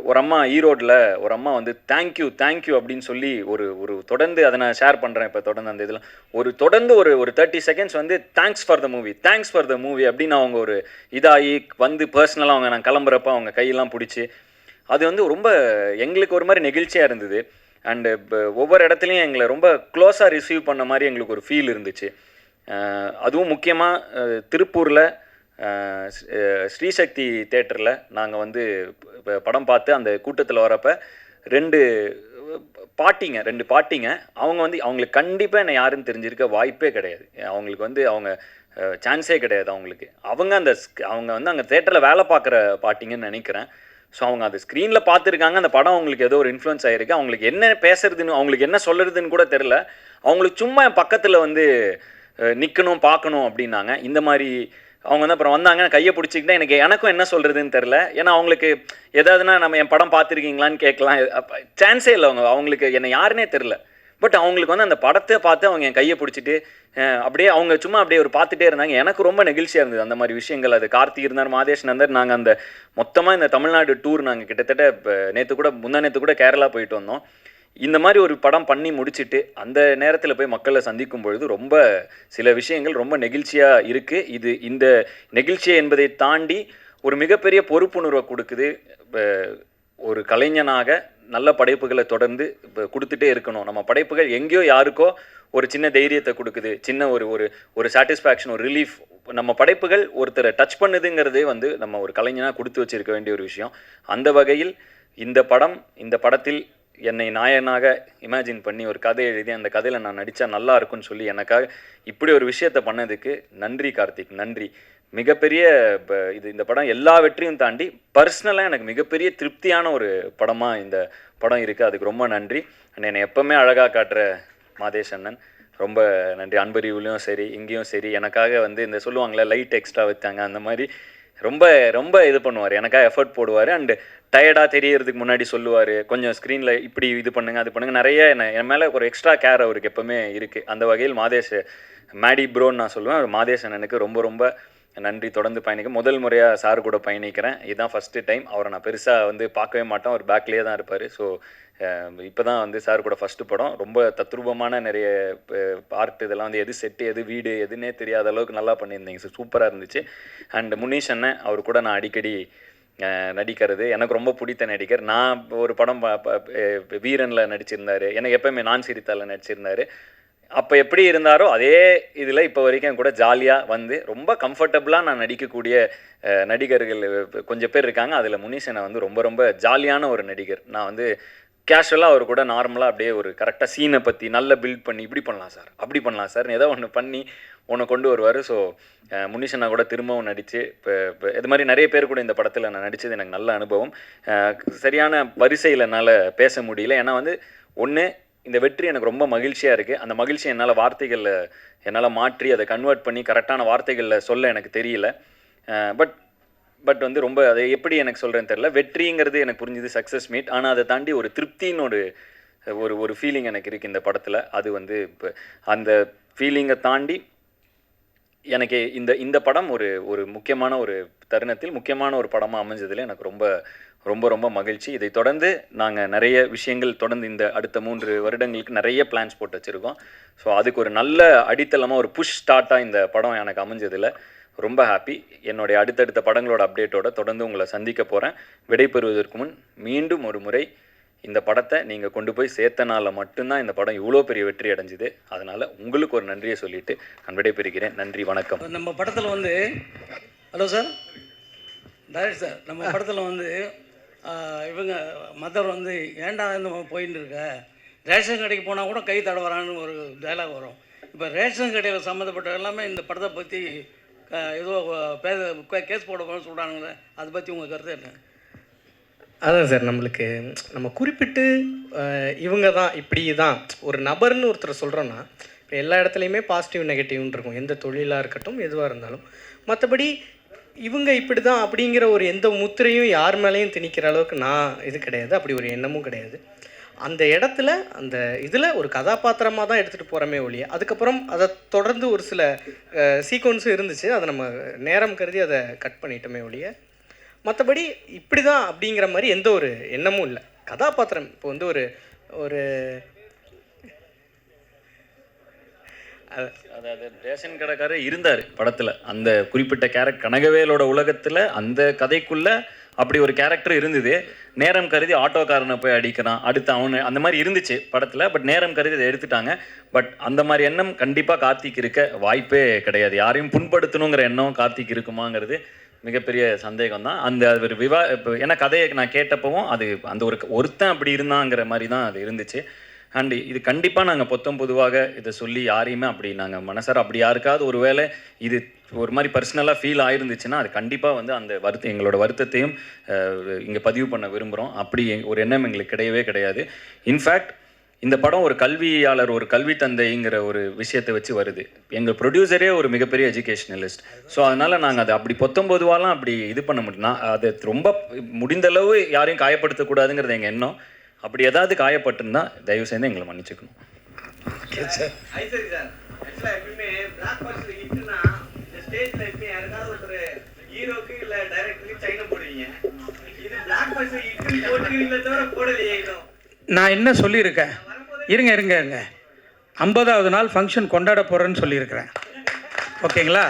ஒரு அம்மா ஈரோட்டில் ஒரு அம்மா வந்து தேங்க்யூ அப்படின்னு சொல்லி ஒரு தொடர்ந்து அதை நான் ஷேர் பண்ணுறேன். இப்போ தொடர்ந்து அந்த இதில் தொடர்ந்து ஒரு 30 செகண்ட்ஸ் வந்து தேங்க்ஸ் ஃபார் த மூவி அப்படின்னு அவங்க ஒரு இதாகி வந்து பர்சனலாக அவங்க நான் கிளம்புறப்ப அவங்க கையெல்லாம் பிடிச்சி அது வந்து ரொம்ப எங்களுக்கு ஒரு மாதிரி நெகிழ்ச்சியாக இருந்தது. அண்டு ஒவ்வொரு இடத்துலையும் எங்களை ரொம்ப க்ளோஸாக ரிசீவ் பண்ண மாதிரி எங்களுக்கு ஒரு ஃபீல் இருந்துச்சு. அதுவும் முக்கியமாக திருப்பூரில் ஸ்ரீசக்தி தேட்டரில் நாங்கள் வந்து படம் பார்த்து அந்த கூட்டத்தில் வரப்போ ரெண்டு பாட்டிங்க அவங்க வந்து அவங்களுக்கு கண்டிப்பாக என்னை யாருன்னு தெரிஞ்சிருக்க வாய்ப்பே கிடையாது. அவங்களுக்கு வந்து அவங்க சான்ஸே கிடையாது. அவங்க வந்து அங்கே தேட்டரில் வேலை பார்க்குற பாட்டிங்கன்னு நினைக்கிறேன். ஸோ அவங்க அது ஸ்க்ரீனில் பார்த்துருக்காங்க. அந்த படம் அவங்களுக்கு ஏதோ ஒரு இன்ஃப்ளூயன்ஸ் ஆகிருக்கு. அவங்களுக்கு என்ன பேசுறதுன்னு, அவங்களுக்கு என்ன சொல்கிறதுன்னு கூட தெரில. அவங்களுக்கு சும்மா என் பக்கத்தில் வந்து நிற்கணும், பார்க்கணும் அப்படின்னாங்க. இந்த மாதிரி அவங்க வந்து அப்புறம் வந்தாங்க, கையை பிடிச்சிக்கிட்டேன். எனக்கும் என்ன சொல்கிறதுன்னு தெரில. ஏன்னா அவங்களுக்கு எதாவதுனா நம்ம என் படம் பார்த்துருக்கீங்களான்னு கேட்கலாம், சான்ஸே இல்லை. அவங்களுக்கு என்னை யாருன்னே தெரில. பட் அவங்களுக்கு வந்து அந்த படத்தை பார்த்து அவங்க என் கையை பிடிச்சிட்டு அப்படியே அவங்க சும்மா அப்படியே ஒரு பார்த்துட்டே இருந்தாங்க. எனக்கு ரொம்ப நெகிழ்ச்சியாக இருந்தது அந்த மாதிரி விஷயங்கள். அது கார்த்தி இருந்தார், மாதேஷ் இருந்தார். நாங்கள் அந்த மொத்தமாக இந்த தமிழ்நாடு டூர் நாங்கள் கிட்டத்தட்ட முந்தா நேற்று கூட கேரளா போயிட்டு வந்தோம். இந்த மாதிரி ஒரு படம் பண்ணி முடிச்சுட்டு அந்த நேரத்தில் போய் மக்களை சந்திக்கும் பொழுது ரொம்ப சில விஷயங்கள் ரொம்ப நெகிழ்ச்சியாக இருக்குது. இந்த நெகிழ்ச்சியை என்பதை தாண்டி ஒரு மிகப்பெரிய பொறுப்புணர்வை கொடுக்குது. ஒரு கலைஞனாக நல்ல படைப்புகளை தொடர்ந்து கொடுத்துட்டே இருக்கணும். நம்ம படைப்புகள் எங்கேயோ யாருக்கோ ஒரு சின்ன தைரியத்தை கொடுக்குது, சின்ன ஒரு சாட்டிஸ்ஃபேக்ஷன், ஒரு ரிலீஃப். நம்ம படைப்புகள் ஒருத்தரை டச் பண்ணுதுங்கிறதே வந்து நம்ம ஒரு கலைஞனாக கொடுத்து வச்சிருக்க வேண்டிய ஒரு விஷயம். அந்த வகையில் இந்த படத்தில் என்னை நாயனாக இமேஜின் பண்ணி ஒரு கதை எழுதி அந்த கதையில் நான் நடித்தா நல்லா இருக்குன்னு சொல்லி எனக்காக இப்படி ஒரு விஷயத்தை பண்ணதுக்கு நன்றி கார்த்திக், நன்றி. மிகப்பெரிய இந்த படம் எல்லா வெற்றியும் தாண்டி பர்சனலாக எனக்கு மிகப்பெரிய திருப்தியான ஒரு படமாக இந்த படம் இருக்குது. அதுக்கு ரொம்ப நன்றி. அண்ட் என்னை எப்போவுமே அழகாக காட்டுற மாதேஷ் அண்ணன் ரொம்ப நன்றி. அன்பறிவுலையும் சரி, இங்கேயும் சரி, எனக்காக வந்து இந்த சொல்லுவாங்களே லைட் எக்ஸ்ட்ரா வச்சாங்க, அந்த மாதிரி ரொம்ப ரொம்ப இது பண்ணுவார், எனக்காக எஃபர்ட் போடுவார். அண்டு டயர்டாக தெரியறதுக்கு முன்னாடி சொல்லுவார், கொஞ்சம் ஸ்க்ரீனில் இப்படி இது பண்ணுங்கள் அது பண்ணுங்கள், நிறைய என் மேலே ஒரு எக்ஸ்ட்ரா கேர் அவருக்கு எப்போவுமே இருக்குது. அந்த வகையில் மாதேஷ் மேடி ப்ரோன்னு நான் சொல்லுவேன். மாதேஷ் அண்ணனுக்கு ரொம்ப ரொம்ப நன்றி. தொடர்ந்து பயணிக்க முதல் முறையாக சார் கூட பயணிக்கிறேன். இதுதான் ஃபஸ்ட்டு டைம். அவரை நான் பெருசாக வந்து பார்க்கவே மாட்டேன், அவர் பேக்லேயே தான் இருப்பார். ஸோ இப்போ தான் வந்து சார் கூட ஃபஸ்ட்டு படம். ரொம்ப தத்ரூபமான நிறைய ஆர்ட் இதெல்லாம் வந்து எது செட்டு எது வீடு எதுன்னே தெரியாத அளவுக்கு நல்லா பண்ணியிருந்தீங்க சார், சூப்பராக இருந்துச்சு. அண்ட் முனீஷ் அண்ணன், அவர் கூட நான் அடிக்கடி நடிக்கிறது எனக்கு ரொம்ப பிடித்த நடிகர். நான் ஒரு படம் வீரனில் நடிச்சிருந்தார், எனக்கு எப்போயுமே நான் சிரித்தாவில் நடிச்சிருந்தார். அப்போ எப்படி இருந்தாரோ அதே இதில் இப்போ வரைக்கும் கூட ஜாலியாக வந்து ரொம்ப கம்ஃபர்டபுளாக நான் நடிக்கக்கூடிய நடிகர்கள் கொஞ்சம் பேர் இருக்காங்க. அதில் முனீஷனை வந்து ரொம்ப ரொம்ப ஜாலியான ஒரு நடிகர். நான் வந்து கேஷுவலாக அவர் கூட நார்மலாக அப்படியே ஒரு கரெக்டாக சீனை பற்றி நல்லா பில்ட் பண்ணி இப்படி பண்ணலாம் சார் அப்படி பண்ணலாம் சார் ஏதோ ஒன்று பண்ணி ஒன்று கொண்டு வருவார். ஸோ முனிஷனா கூட திரும்பவும் நடித்து இப்போ இது மாதிரி நிறைய பேர் கூட இந்த படத்தில் நான் நடித்தது எனக்கு நல்ல அனுபவம். சரியான வரிசையில் என்னால் பேச முடியல. ஏன்னா வந்து ஒன்று இந்த வெற்றி எனக்கு ரொம்ப மகிழ்ச்சியாக இருக்குது. அந்த மகிழ்ச்சி என்னால் வார்த்தைகளில் என்னால் மாற்றி அதை கன்வெர்ட் பண்ணி கரெக்டான வார்த்தைகளில் சொல்ல எனக்கு தெரியல. பட் வந்து ரொம்ப அதை எப்படி எனக்கு சொல்கிறேன்னு தெரியல. வெற்றிங்கிறது எனக்கு புரிஞ்சுது, சக்ஸஸ் மீட். ஆனால் அதை தாண்டி ஒரு திருப்தின்னு ஒரு ஃபீலிங் எனக்கு இருக்குது இந்த படத்தில். அது வந்து இப்போ அந்த ஃபீலிங்கை தாண்டி எனக்கு இந்த படம் ஒரு முக்கியமான ஒரு தருணத்தில் முக்கியமான ஒரு படமாக அமைஞ்சதில் எனக்கு ரொம்ப ரொம்ப ரொம்ப மகிழ்ச்சி. இதை தொடர்ந்து நாங்கள் நிறைய விஷயங்கள் தொடர்ந்து இந்த அடுத்த 3 வருடங்களுக்கு நிறைய பிளான்ஸ் போட்டு வச்சுருக்கோம். ஸோ அதுக்கு ஒரு நல்ல அடித்தளமாக ஒரு புஷ் ஸ்டார்ட்டாக இந்த படம் எனக்கு அமைஞ்சதில் ரொம்ப ஹாப்பி. என்னுடைய அடுத்தடுத்த படங்களோட அப்டேட்டோட தொடர்ந்து உங்களை சந்திக்க போகிறேன். விடைபெறுவதற்கு முன் மீண்டும் ஒரு முறை இந்த படத்தை நீங்கள் கொண்டு போய் சேர்த்தனால மட்டும்தான் இந்த படம் இவ்வளோ பெரிய வெற்றி அடைஞ்சுது. அதனால் உங்களுக்கு ஒரு நன்றியை சொல்லிவிட்டு நான் விடைபெறுகிறேன். நன்றி, வணக்கம். நம்ம படத்தில் வந்து ஹலோ சார், டைரக்டர் சார், நம்ம படத்தில் வந்து இவங்க மதர் வந்து ஏன்டா இந்த போயின்னு இருக்க, ரேஷன் கடைக்கு போனால் கூட கை தடவரான்னு ஒரு டைலாக் வரும். இப்போ ரேஷன் கடையில் சம்மந்தப்பட்ட எல்லாமே இந்த படத்தை பற்றி ஏதோ கேஸ் போட போகணும்னு சொல்கிறாங்களே, அதை பற்றி உங்கள் கருத்து என்ன? அதான் சார், நம்ம குறிப்பிட்டு இவங்க தான் இப்படி தான் ஒரு நபர்னு ஒருத்தர் சொல்கிறோன்னா இப்போ எல்லா இடத்துலையுமே பாசிட்டிவ் நெகட்டிவ்னு இருக்கும், எந்த தொழிலாக இருக்கட்டும் எதுவாக இருந்தாலும். மற்றபடி இவங்க இப்படி தான் அப்படிங்கிற ஒரு எந்த முத்திரையும் யார் மேலேயும் திணிக்கிற அளவுக்கு நான் இது கிடையாது, அப்படி ஒரு எண்ணமும் கிடையாது. அந்த இடத்துல அந்த இதில் ஒரு கதாபாத்திரமாக தான் எடுத்துகிட்டு போகிறோமே ஒழிய அதுக்கப்புறம் அதை தொடர்ந்து ஒரு சில சீக்வன்ஸும் இருந்துச்சு, அதை நம்ம நேரம் கருதி அதை கட் பண்ணிட்டோமே ஒழிய மற்றபடி இப்படி தான் அப்படிங்கிற மாதிரி எந்த ஒரு எண்ணமும் இல்லை. கதாபாத்திரம் இப்போ வந்து ஒரு அதாவது ரேஷன் கடைக்காரர் இருந்தார் படத்தில், அந்த குறிப்பிட்ட கேரக்டர் கனகவேலோட உலகத்தில் அந்த கதைக்குள்ளே அப்படி ஒரு கேரக்டர் இருந்தது. நேரம் கருதி ஆட்டோக்காரனை போய் அடிக்கிறான், அடுத்து அவனு அந்த மாதிரி இருந்துச்சு படத்தில். பட் நேரம் கருதி அதை எடுத்துட்டாங்க. பட் அந்த மாதிரி எண்ணம் கண்டிப்பாக கார்த்திக் இருக்க வாய்ப்பே கிடையாது. யாரையும் புண்படுத்தணுங்கிற எண்ணம் கார்த்திக் இருக்குமாங்கிறது மிகப்பெரிய சந்தேகம் தான். அந்த ஒரு இப்போ ஏன்னா கதையை நான் கேட்டப்பவும் அது அந்த ஒருத்தன் அப்படி இருந்தாங்கிற மாதிரி தான் அது இருந்துச்சு. அண்ட் இது கண்டிப்பாக நாங்கள் பொதுவாக இதை சொல்லி யாரையுமே அப்படி நாங்கள் மனசார அப்படி யாருக்காவது ஒரு வேளை இது ஒரு மாதிரி பர்சனலாக ஃபீல் ஆயிருந்துச்சுன்னா அது கண்டிப்பாக வந்து அந்த எங்களோட வருத்தத்தையும் இங்கே பதிவு பண்ண விரும்புகிறோம். அப்படி ஒரு எண்ணம் எங்களுக்கு கிடையவே கிடையாது. இன்ஃபேக்ட் இந்த படம் ஒரு கல்வியாளர் ஒரு கல்வி தந்தைங்கிற ஒரு விஷயத்தை வச்சு வருது. எங்கள் ப்ரொடியூசரே ஒரு மிகப்பெரிய எஜுகேஷனலிஸ்ட். ஸோ அதனால் நாங்கள் அதை அப்படி பொதுவாலாம் அப்படி இது பண்ண முடியும். அது ரொம்ப முடிந்தளவு யாரையும் காயப்படுத்தக்கூடாதுங்கிறது எங்கள் எண்ணம். அப்படி ஏதாவது காயப்பட்டிருந்தா தயவு செய்து எங்களை மன்னிச்சுக்கணும். நான் என்ன சொல்லியிருக்கேன், இருங்க 50வது நாள் ஃபங்க்ஷன் கொண்டாட போகிறேன்னு சொல்லியிருக்கிறேன். ஓகேங்களா?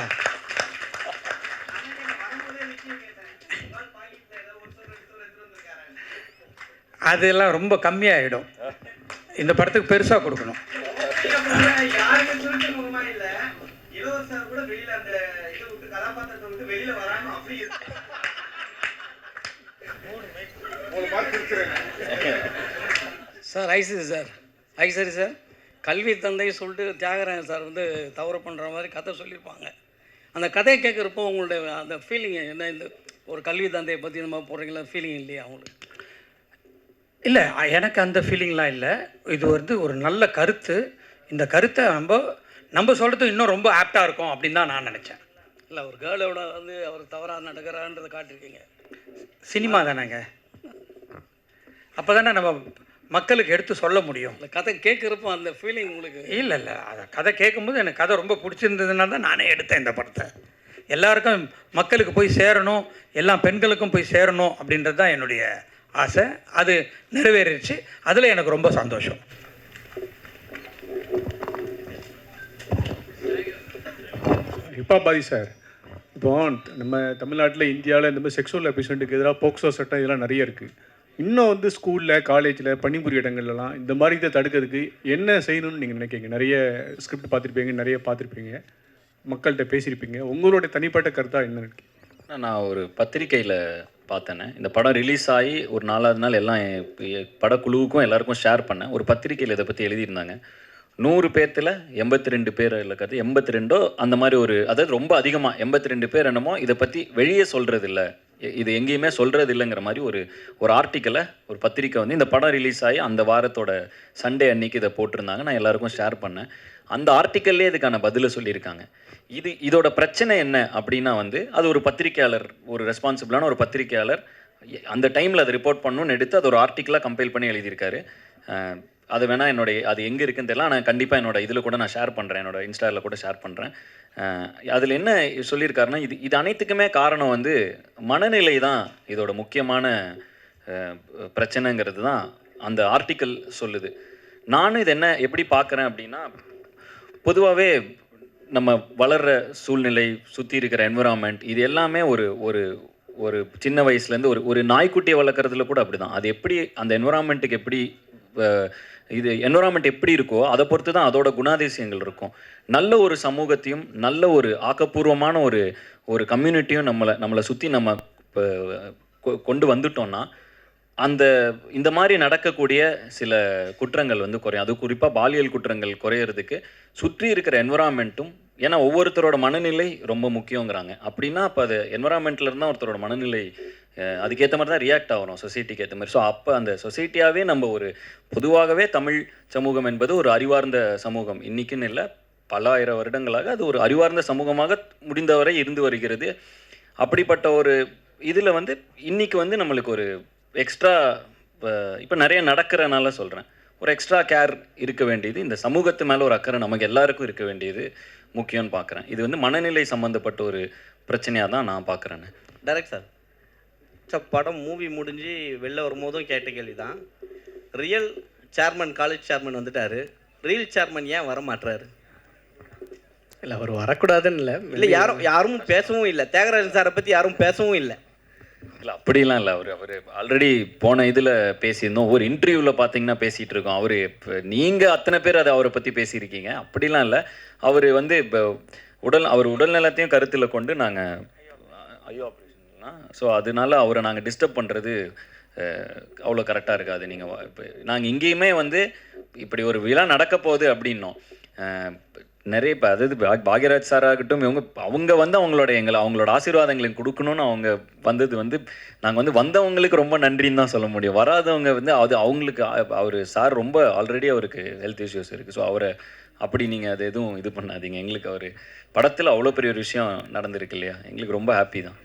அதெல்லாம் ரொம்ப கம்மியாகிடும். இந்த படத்துக்கு பெருசாக கொடுக்கணும். சார் ஐசரி சார் கல்வி தந்தை சொல்லிட்டு தியாகராஜன் சார் வந்து தவறு பண்ணுற மாதிரி கதை சொல்லியிருப்பாங்க. அந்த கதையை கேட்குறப்போ உங்களுடைய அந்த ஃபீலிங் என்ன? இந்த ஒரு கல்வி தந்தையை பற்றி இந்த மாதிரி போடுறீங்களா, ஃபீலிங் இல்லையா அவங்களுக்கு? இல்லை, எனக்கு அந்த ஃபீலிங்லாம் இல்லை. இது வந்து ஒரு நல்ல கருத்து. இந்த கருத்தை நம்ம சொல்கிறது இன்னும் ரொம்ப ஆப்டாக இருக்கும் அப்படின்னு தான் நான் நினச்சேன். இல்லை ஒரு கேர்ளோட வந்து அவர் தவறாக நடக்கிறான்றதை காட்டியிருக்கீங்க. சினிமா தானேங்க, அப்போ தானே நம்ம மக்களுக்கு எடுத்து சொல்ல முடியும். இல்லை கதை கேட்குறப்போ அந்த ஃபீலிங் உங்களுக்கு இல்லை இல்லை, அதை கதை கேட்கும்போது எனக்கு கதை ரொம்ப பிடிச்சிருந்ததுனால தான் நானே எடுத்தேன் இந்த படத்தை. எல்லாருக்கும் மக்களுக்கு போய் சேரணும், எல்லா பெண்களுக்கும் போய் சேரணும் அப்படின்றது தான் என்னுடைய ஆசை. அது நிறைவேறிடுச்சு, அதில் எனக்கு ரொம்ப சந்தோஷம். ஹிப்பாபாதி சார், இப்போ நம்ம தமிழ்நாட்டில் இந்தியாவில் இந்த மாதிரி செக்ஷுவல் அபியூஸ்மெண்ட்டுக்கு எதிராக போக்சோ சட்டம் இதெல்லாம் நிறைய இருக்குது. இன்னும் வந்து ஸ்கூலில் காலேஜில் பணிபுரிய இடங்கள்லாம் இந்த மாதிரி இதை தடுக்கிறதுக்கு என்ன செய்யணும்னு நீங்கள் நினைக்கிறீங்க? நிறைய ஸ்கிரிப்ட் பார்த்துருப்பீங்க, நிறைய பார்த்துருப்பீங்க, மக்கள்கிட்ட பேசியிருப்பீங்க, உங்களுடைய தனிப்பட்ட கருத்தாக என்ன நினைக்கிறீங்க? நான் ஒரு பத்திரிக்கையில் பார்த்தேனே, இந்த படம் ரிலீஸ் ஆகி ஒரு 4வது நாள் எல்லாம் படக்குழுவுக்கும் எல்லாருக்கும் ஷேர் பண்ணேன். ஒரு பத்திரிக்கையில் இதை பற்றி எழுதியிருந்தாங்க. 100 பேர்த்தில் 82 பேர் இல்லை கருத்து 82 அந்த மாதிரி ஒரு, அதாவது ரொம்ப அதிகமாக 82 பேர் என்னமோ இதை பற்றி வெளியே சொல்கிறது இல்லை, இது எங்கேயுமே சொல்கிறது இல்லைங்கிற மாதிரி ஒரு ஆர்டிக்கலை ஒரு பத்திரிக்கை வந்து இந்த படம் ரிலீஸ் ஆகி அந்த வாரத்தோட சண்டே அன்னைக்கு இதை போட்டிருந்தாங்க. நான் எல்லாருக்கும் ஷேர் பண்ணேன். அந்த ஆர்டிக்கல்லே இதுக்கான பதிலை சொல்லியிருக்காங்க. இதோட பிரச்சனை என்ன அப்படின்னா வந்து அது ஒரு பத்திரிக்கையாளர், ஒரு ரெஸ்பான்சிபிளான ஒரு பத்திரிக்கையாளர் அந்த டைமில் அதை ரிப்போர்ட் பண்ணணும்னு எடுத்து அது ஒரு ஆர்டிக்கலாக கம்பைல் பண்ணி எழுதியிருக்காரு. அது வேணால் அது எங்கே இருக்குன்னு தெரியல, ஆனால் கண்டிப்பாக என்னோட இதில் கூட நான் ஷேர் பண்ணுறேன், என்னோட இன்ஸ்டாவில் கூட ஷேர் பண்ணுறேன். அதில் என்ன சொல்லியிருக்காருன்னா, இது அனைத்துக்குமே காரணம் வந்து மனநிலை தான் இதோட முக்கியமான பிரச்சனைங்கிறது தான் அந்த ஆர்டிக்கல் சொல்லுது. நானும் இது எப்படி பார்க்குறேன் அப்படின்னா, பொதுவாகவே நம்ம வளர்கிற சூழ்நிலை, சுற்றி இருக்கிற என்விரான்மெண்ட், இது எல்லாமே ஒரு சின்ன வயசுலேருந்து ஒரு நாய்க்குட்டியை வளர்க்குறதுல கூட அப்படி தான். அது எப்படி அந்த என்விரான்மெண்ட்டுக்கு எப்படி இது என்விரான்மெண்ட் எப்படி இருக்கோ அதை பொறுத்து தான் அதோட குணாதிசயங்கள் இருக்கும். நல்ல ஒரு சமூகத்தையும் நல்ல ஒரு ஆக்கப்பூர்வமான ஒரு கம்யூனிட்டியும் நம்மளை சுற்றி நம்ம கொண்டு வந்துட்டோம்னா இந்த மாதிரி நடக்கக்கூடிய சில குற்றங்கள் வந்து குறையும். அது குறிப்பாக பாலியல் குற்றங்கள் குறையிறதுக்கு சுற்றி இருக்கிற என்விரான்மெண்ட்டும், ஏன்னா ஒவ்வொருத்தரோட மனநிலை ரொம்ப முக்கியங்கிறாங்க. அப்படின்னா அப்போ அது என்விரான்மெண்ட்டில் இருந்தால் ஒருத்தரோட மனநிலை அதுக்கேற்ற மாதிரி தான் ரியாக்ட் ஆகிறோம், சொசைட்டிக்கு ஏற்ற மாதிரி. ஸோ அப்போ அந்த சொசைட்டியாகவே நம்ம பொதுவாகவே தமிழ் சமூகம் என்பது ஒரு அறிவார்ந்த சமூகம். இன்றைக்குன்னு இல்லை, பல ஆயிரம் வருடங்களாக அது ஒரு அறிவார்ந்த சமூகமாக முடிந்தவரை இருந்து வருகிறது. அப்படிப்பட்ட ஒரு இதில் வந்து இன்றைக்கி வந்து நம்மளுக்கு ஒரு எக்ஸ்ட்ரா இப்போ நிறைய நடக்கிறனால சொல்கிறேன், ஒரு எக்ஸ்ட்ரா கேர் இருக்க வேண்டியது, இந்த சமூகத்து மேலே ஒரு அக்கறை நமக்கு எல்லாருக்கும் இருக்க வேண்டியது முக்கியம்னு பார்க்குறேன். இது வந்து மனநிலை சம்மந்தப்பட்ட ஒரு பிரச்சனையாக தான் நான் பார்க்குறேன்னு. டைரக்ட் சார், படம் மூவி முடிஞ்சு வெளில வரும்போதும் கேட்ட கேள்வி தான். ரியல் சேர்மன், காலேஜ் சேர்மன் வந்துட்டார், ரியல் சேர்மன் ஏன் வர மாட்டுறாரு? இல்லை, அவர் வரக்கூடாதுன்னு இல்லை, யாரும் பேசவும் இல்லை, தியாகராஜன் சாரை பற்றி யாரும் பேசவும் இல்லை. இல்லை அப்படிலாம் இல்லை, அவர் ஆல்ரெடி போன இதில் பேசியிருந்தோம், ஒரு இன்டர்வியூவில் பார்த்தீங்கன்னா பேசிகிட்டு இருக்கோம். இப்போ நீங்கள் அத்தனை பேர் அதை அவரை பற்றி பேசியிருக்கீங்க. அப்படிலாம் இல்லை, அவர் வந்து இப்போ அவர் உடல்நலத்தையும் கருத்தில் கொண்டு நாங்கள் ஆப்ரேஷன்லாம், ஸோ அதனால அவரை நாங்கள் டிஸ்டர்ப் பண்ணுறது அவ்வளோ கரெக்டாக இருக்காது. நீங்கள் இப்போ நாங்கள் இங்கேயுமே வந்து இப்படி ஒரு விழா நடக்க போகுது அப்படின்னோம், நிறைய இப்போ அதாவது பாக்யராஜ் சாராகட்டும், அவங்க வந்து அவங்களோட ஆசீர்வாதங்களை கொடுக்கணும்னு அவங்க வந்தது வந்து நாங்கள் வந்து வந்தவங்களுக்கு ரொம்ப நன்றின்னு தான் சொல்ல முடியும். வராதவங்க வந்து அவங்களுக்கு அவர் சார் ரொம்ப ஆல்ரெடி அவருக்கு ஹெல்த் இஷ்யூஸ் இருக்குது. ஸோ அவரை அப்படி நீங்கள் அது எதுவும் இது பண்ணாதீங்க. எங்களுக்கு அவர் படத்தில் அவ்வளோ பெரிய ஒரு விஷயம் நடந்திருக்கு இல்லையா, எங்களுக்கு ரொம்ப ஹாப்பி தான்.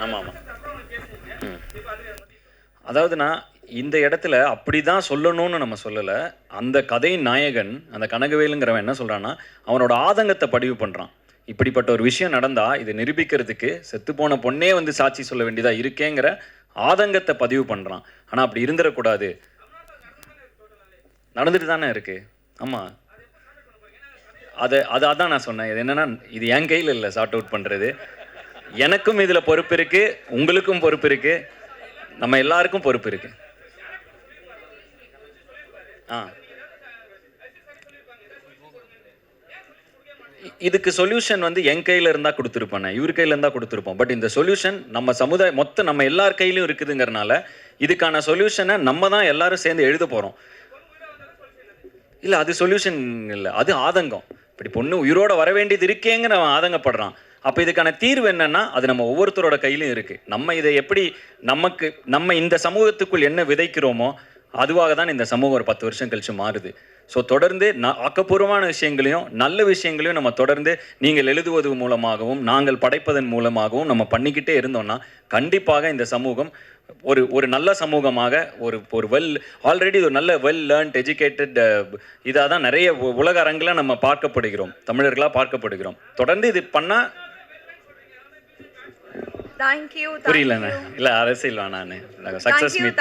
ஆமாம் ஆமாம். அதாவது நான் இந்த இடத்துல அப்படி தான் சொல்லணும்னு நம்ம சொல்லலை. அந்த கதையின் நாயகன், அந்த கனகவேலுங்கிறவன் என்ன சொல்கிறான்னா, அவனோட ஆதங்கத்தை பதிவு பண்ணுறான். இப்படிப்பட்ட ஒரு விஷயம் நடந்தால் இதை நிரூபிக்கிறதுக்கு செத்துப்போன பொண்ணே வந்து சாட்சி சொல்ல வேண்டியதாக இருக்கேங்கிற ஆதங்கத்தை பதிவு பண்ணுறான். ஆனால் அப்படி இருந்துடக்கூடாது, நடந்துட்டு தானே இருக்குது. ஆமாம், அதான் நான் சொன்னேன். இது என்னென்னா, இது என் கையில் இல்லை சார்ட் அவுட் பண்ணுறது. எனக்கும் இதில் பொறுப்பு இருக்குது, உங்களுக்கும் பொறுப்பு இருக்குது, நம்ம எல்லாருக்கும் பொறுப்பு இருக்குது. இதுக்கு சொல்யூஷன் வந்து என் கையில் இருந்தால் கொடுத்துருப்பேன், இவர் கையில் இருந்தால் கொடுத்துருப்போம். பட் இந்த சொல்யூஷன் நம்ம சமுதாயம் மொத்தம் நம்ம எல்லார் கையிலையும் இருக்குதுங்கிறனால இதுக்கான சொல்யூஷனை நம்ம தான் எல்லாரும் சேர்ந்து எழுத போகிறோம். இல்லை அது சொல்யூஷன் இல்லை, அது ஆதங்கம். இப்படி பொண்ணு உயிரோட வர வேண்டியது இருக்கேங்க நம்ம ஆதங்கப்படுறான். அப்போ இதுக்கான தீர்வு என்னன்னா அது நம்ம ஒவ்வொருத்தரோட கையிலும் இருக்குது. நம்ம இதை எப்படி நம்ம இந்த சமூகத்துக்குள் என்ன விதைக்கிறோமோ அதுவாக தான் இந்த சமூகம் ஒரு 10 வருஷம் கழிச்சு மாறுது. ஸோ தொடர்ந்து ஆக்கப்பூர்வமான விஷயங்களையும் நல்ல விஷயங்களையும் நம்ம தொடர்ந்து நீங்கள் எழுதுவது மூலமாகவும் நாங்கள் படைப்பதன் மூலமாகவும் நம்ம பண்ணிக்கிட்டே இருந்தோம்னா கண்டிப்பாக இந்த சமூகம் ஒரு நல்ல சமூகமாக ஒரு ஆல்ரெடி ஒரு நல்ல லேர்ன்ட் எஜுகேட்டட் இதாக தான் நிறைய உலக அரங்கில் நம்ம பார்க்கப்படுகிறோம், தமிழர்களாக பார்க்கப்படுகிறோம். தொடர்ந்து இது பண்ணால் புரியலண்ணே. இல்லை அரசியல் வேணாண்ணே, சக்ஸஸ் மீட்.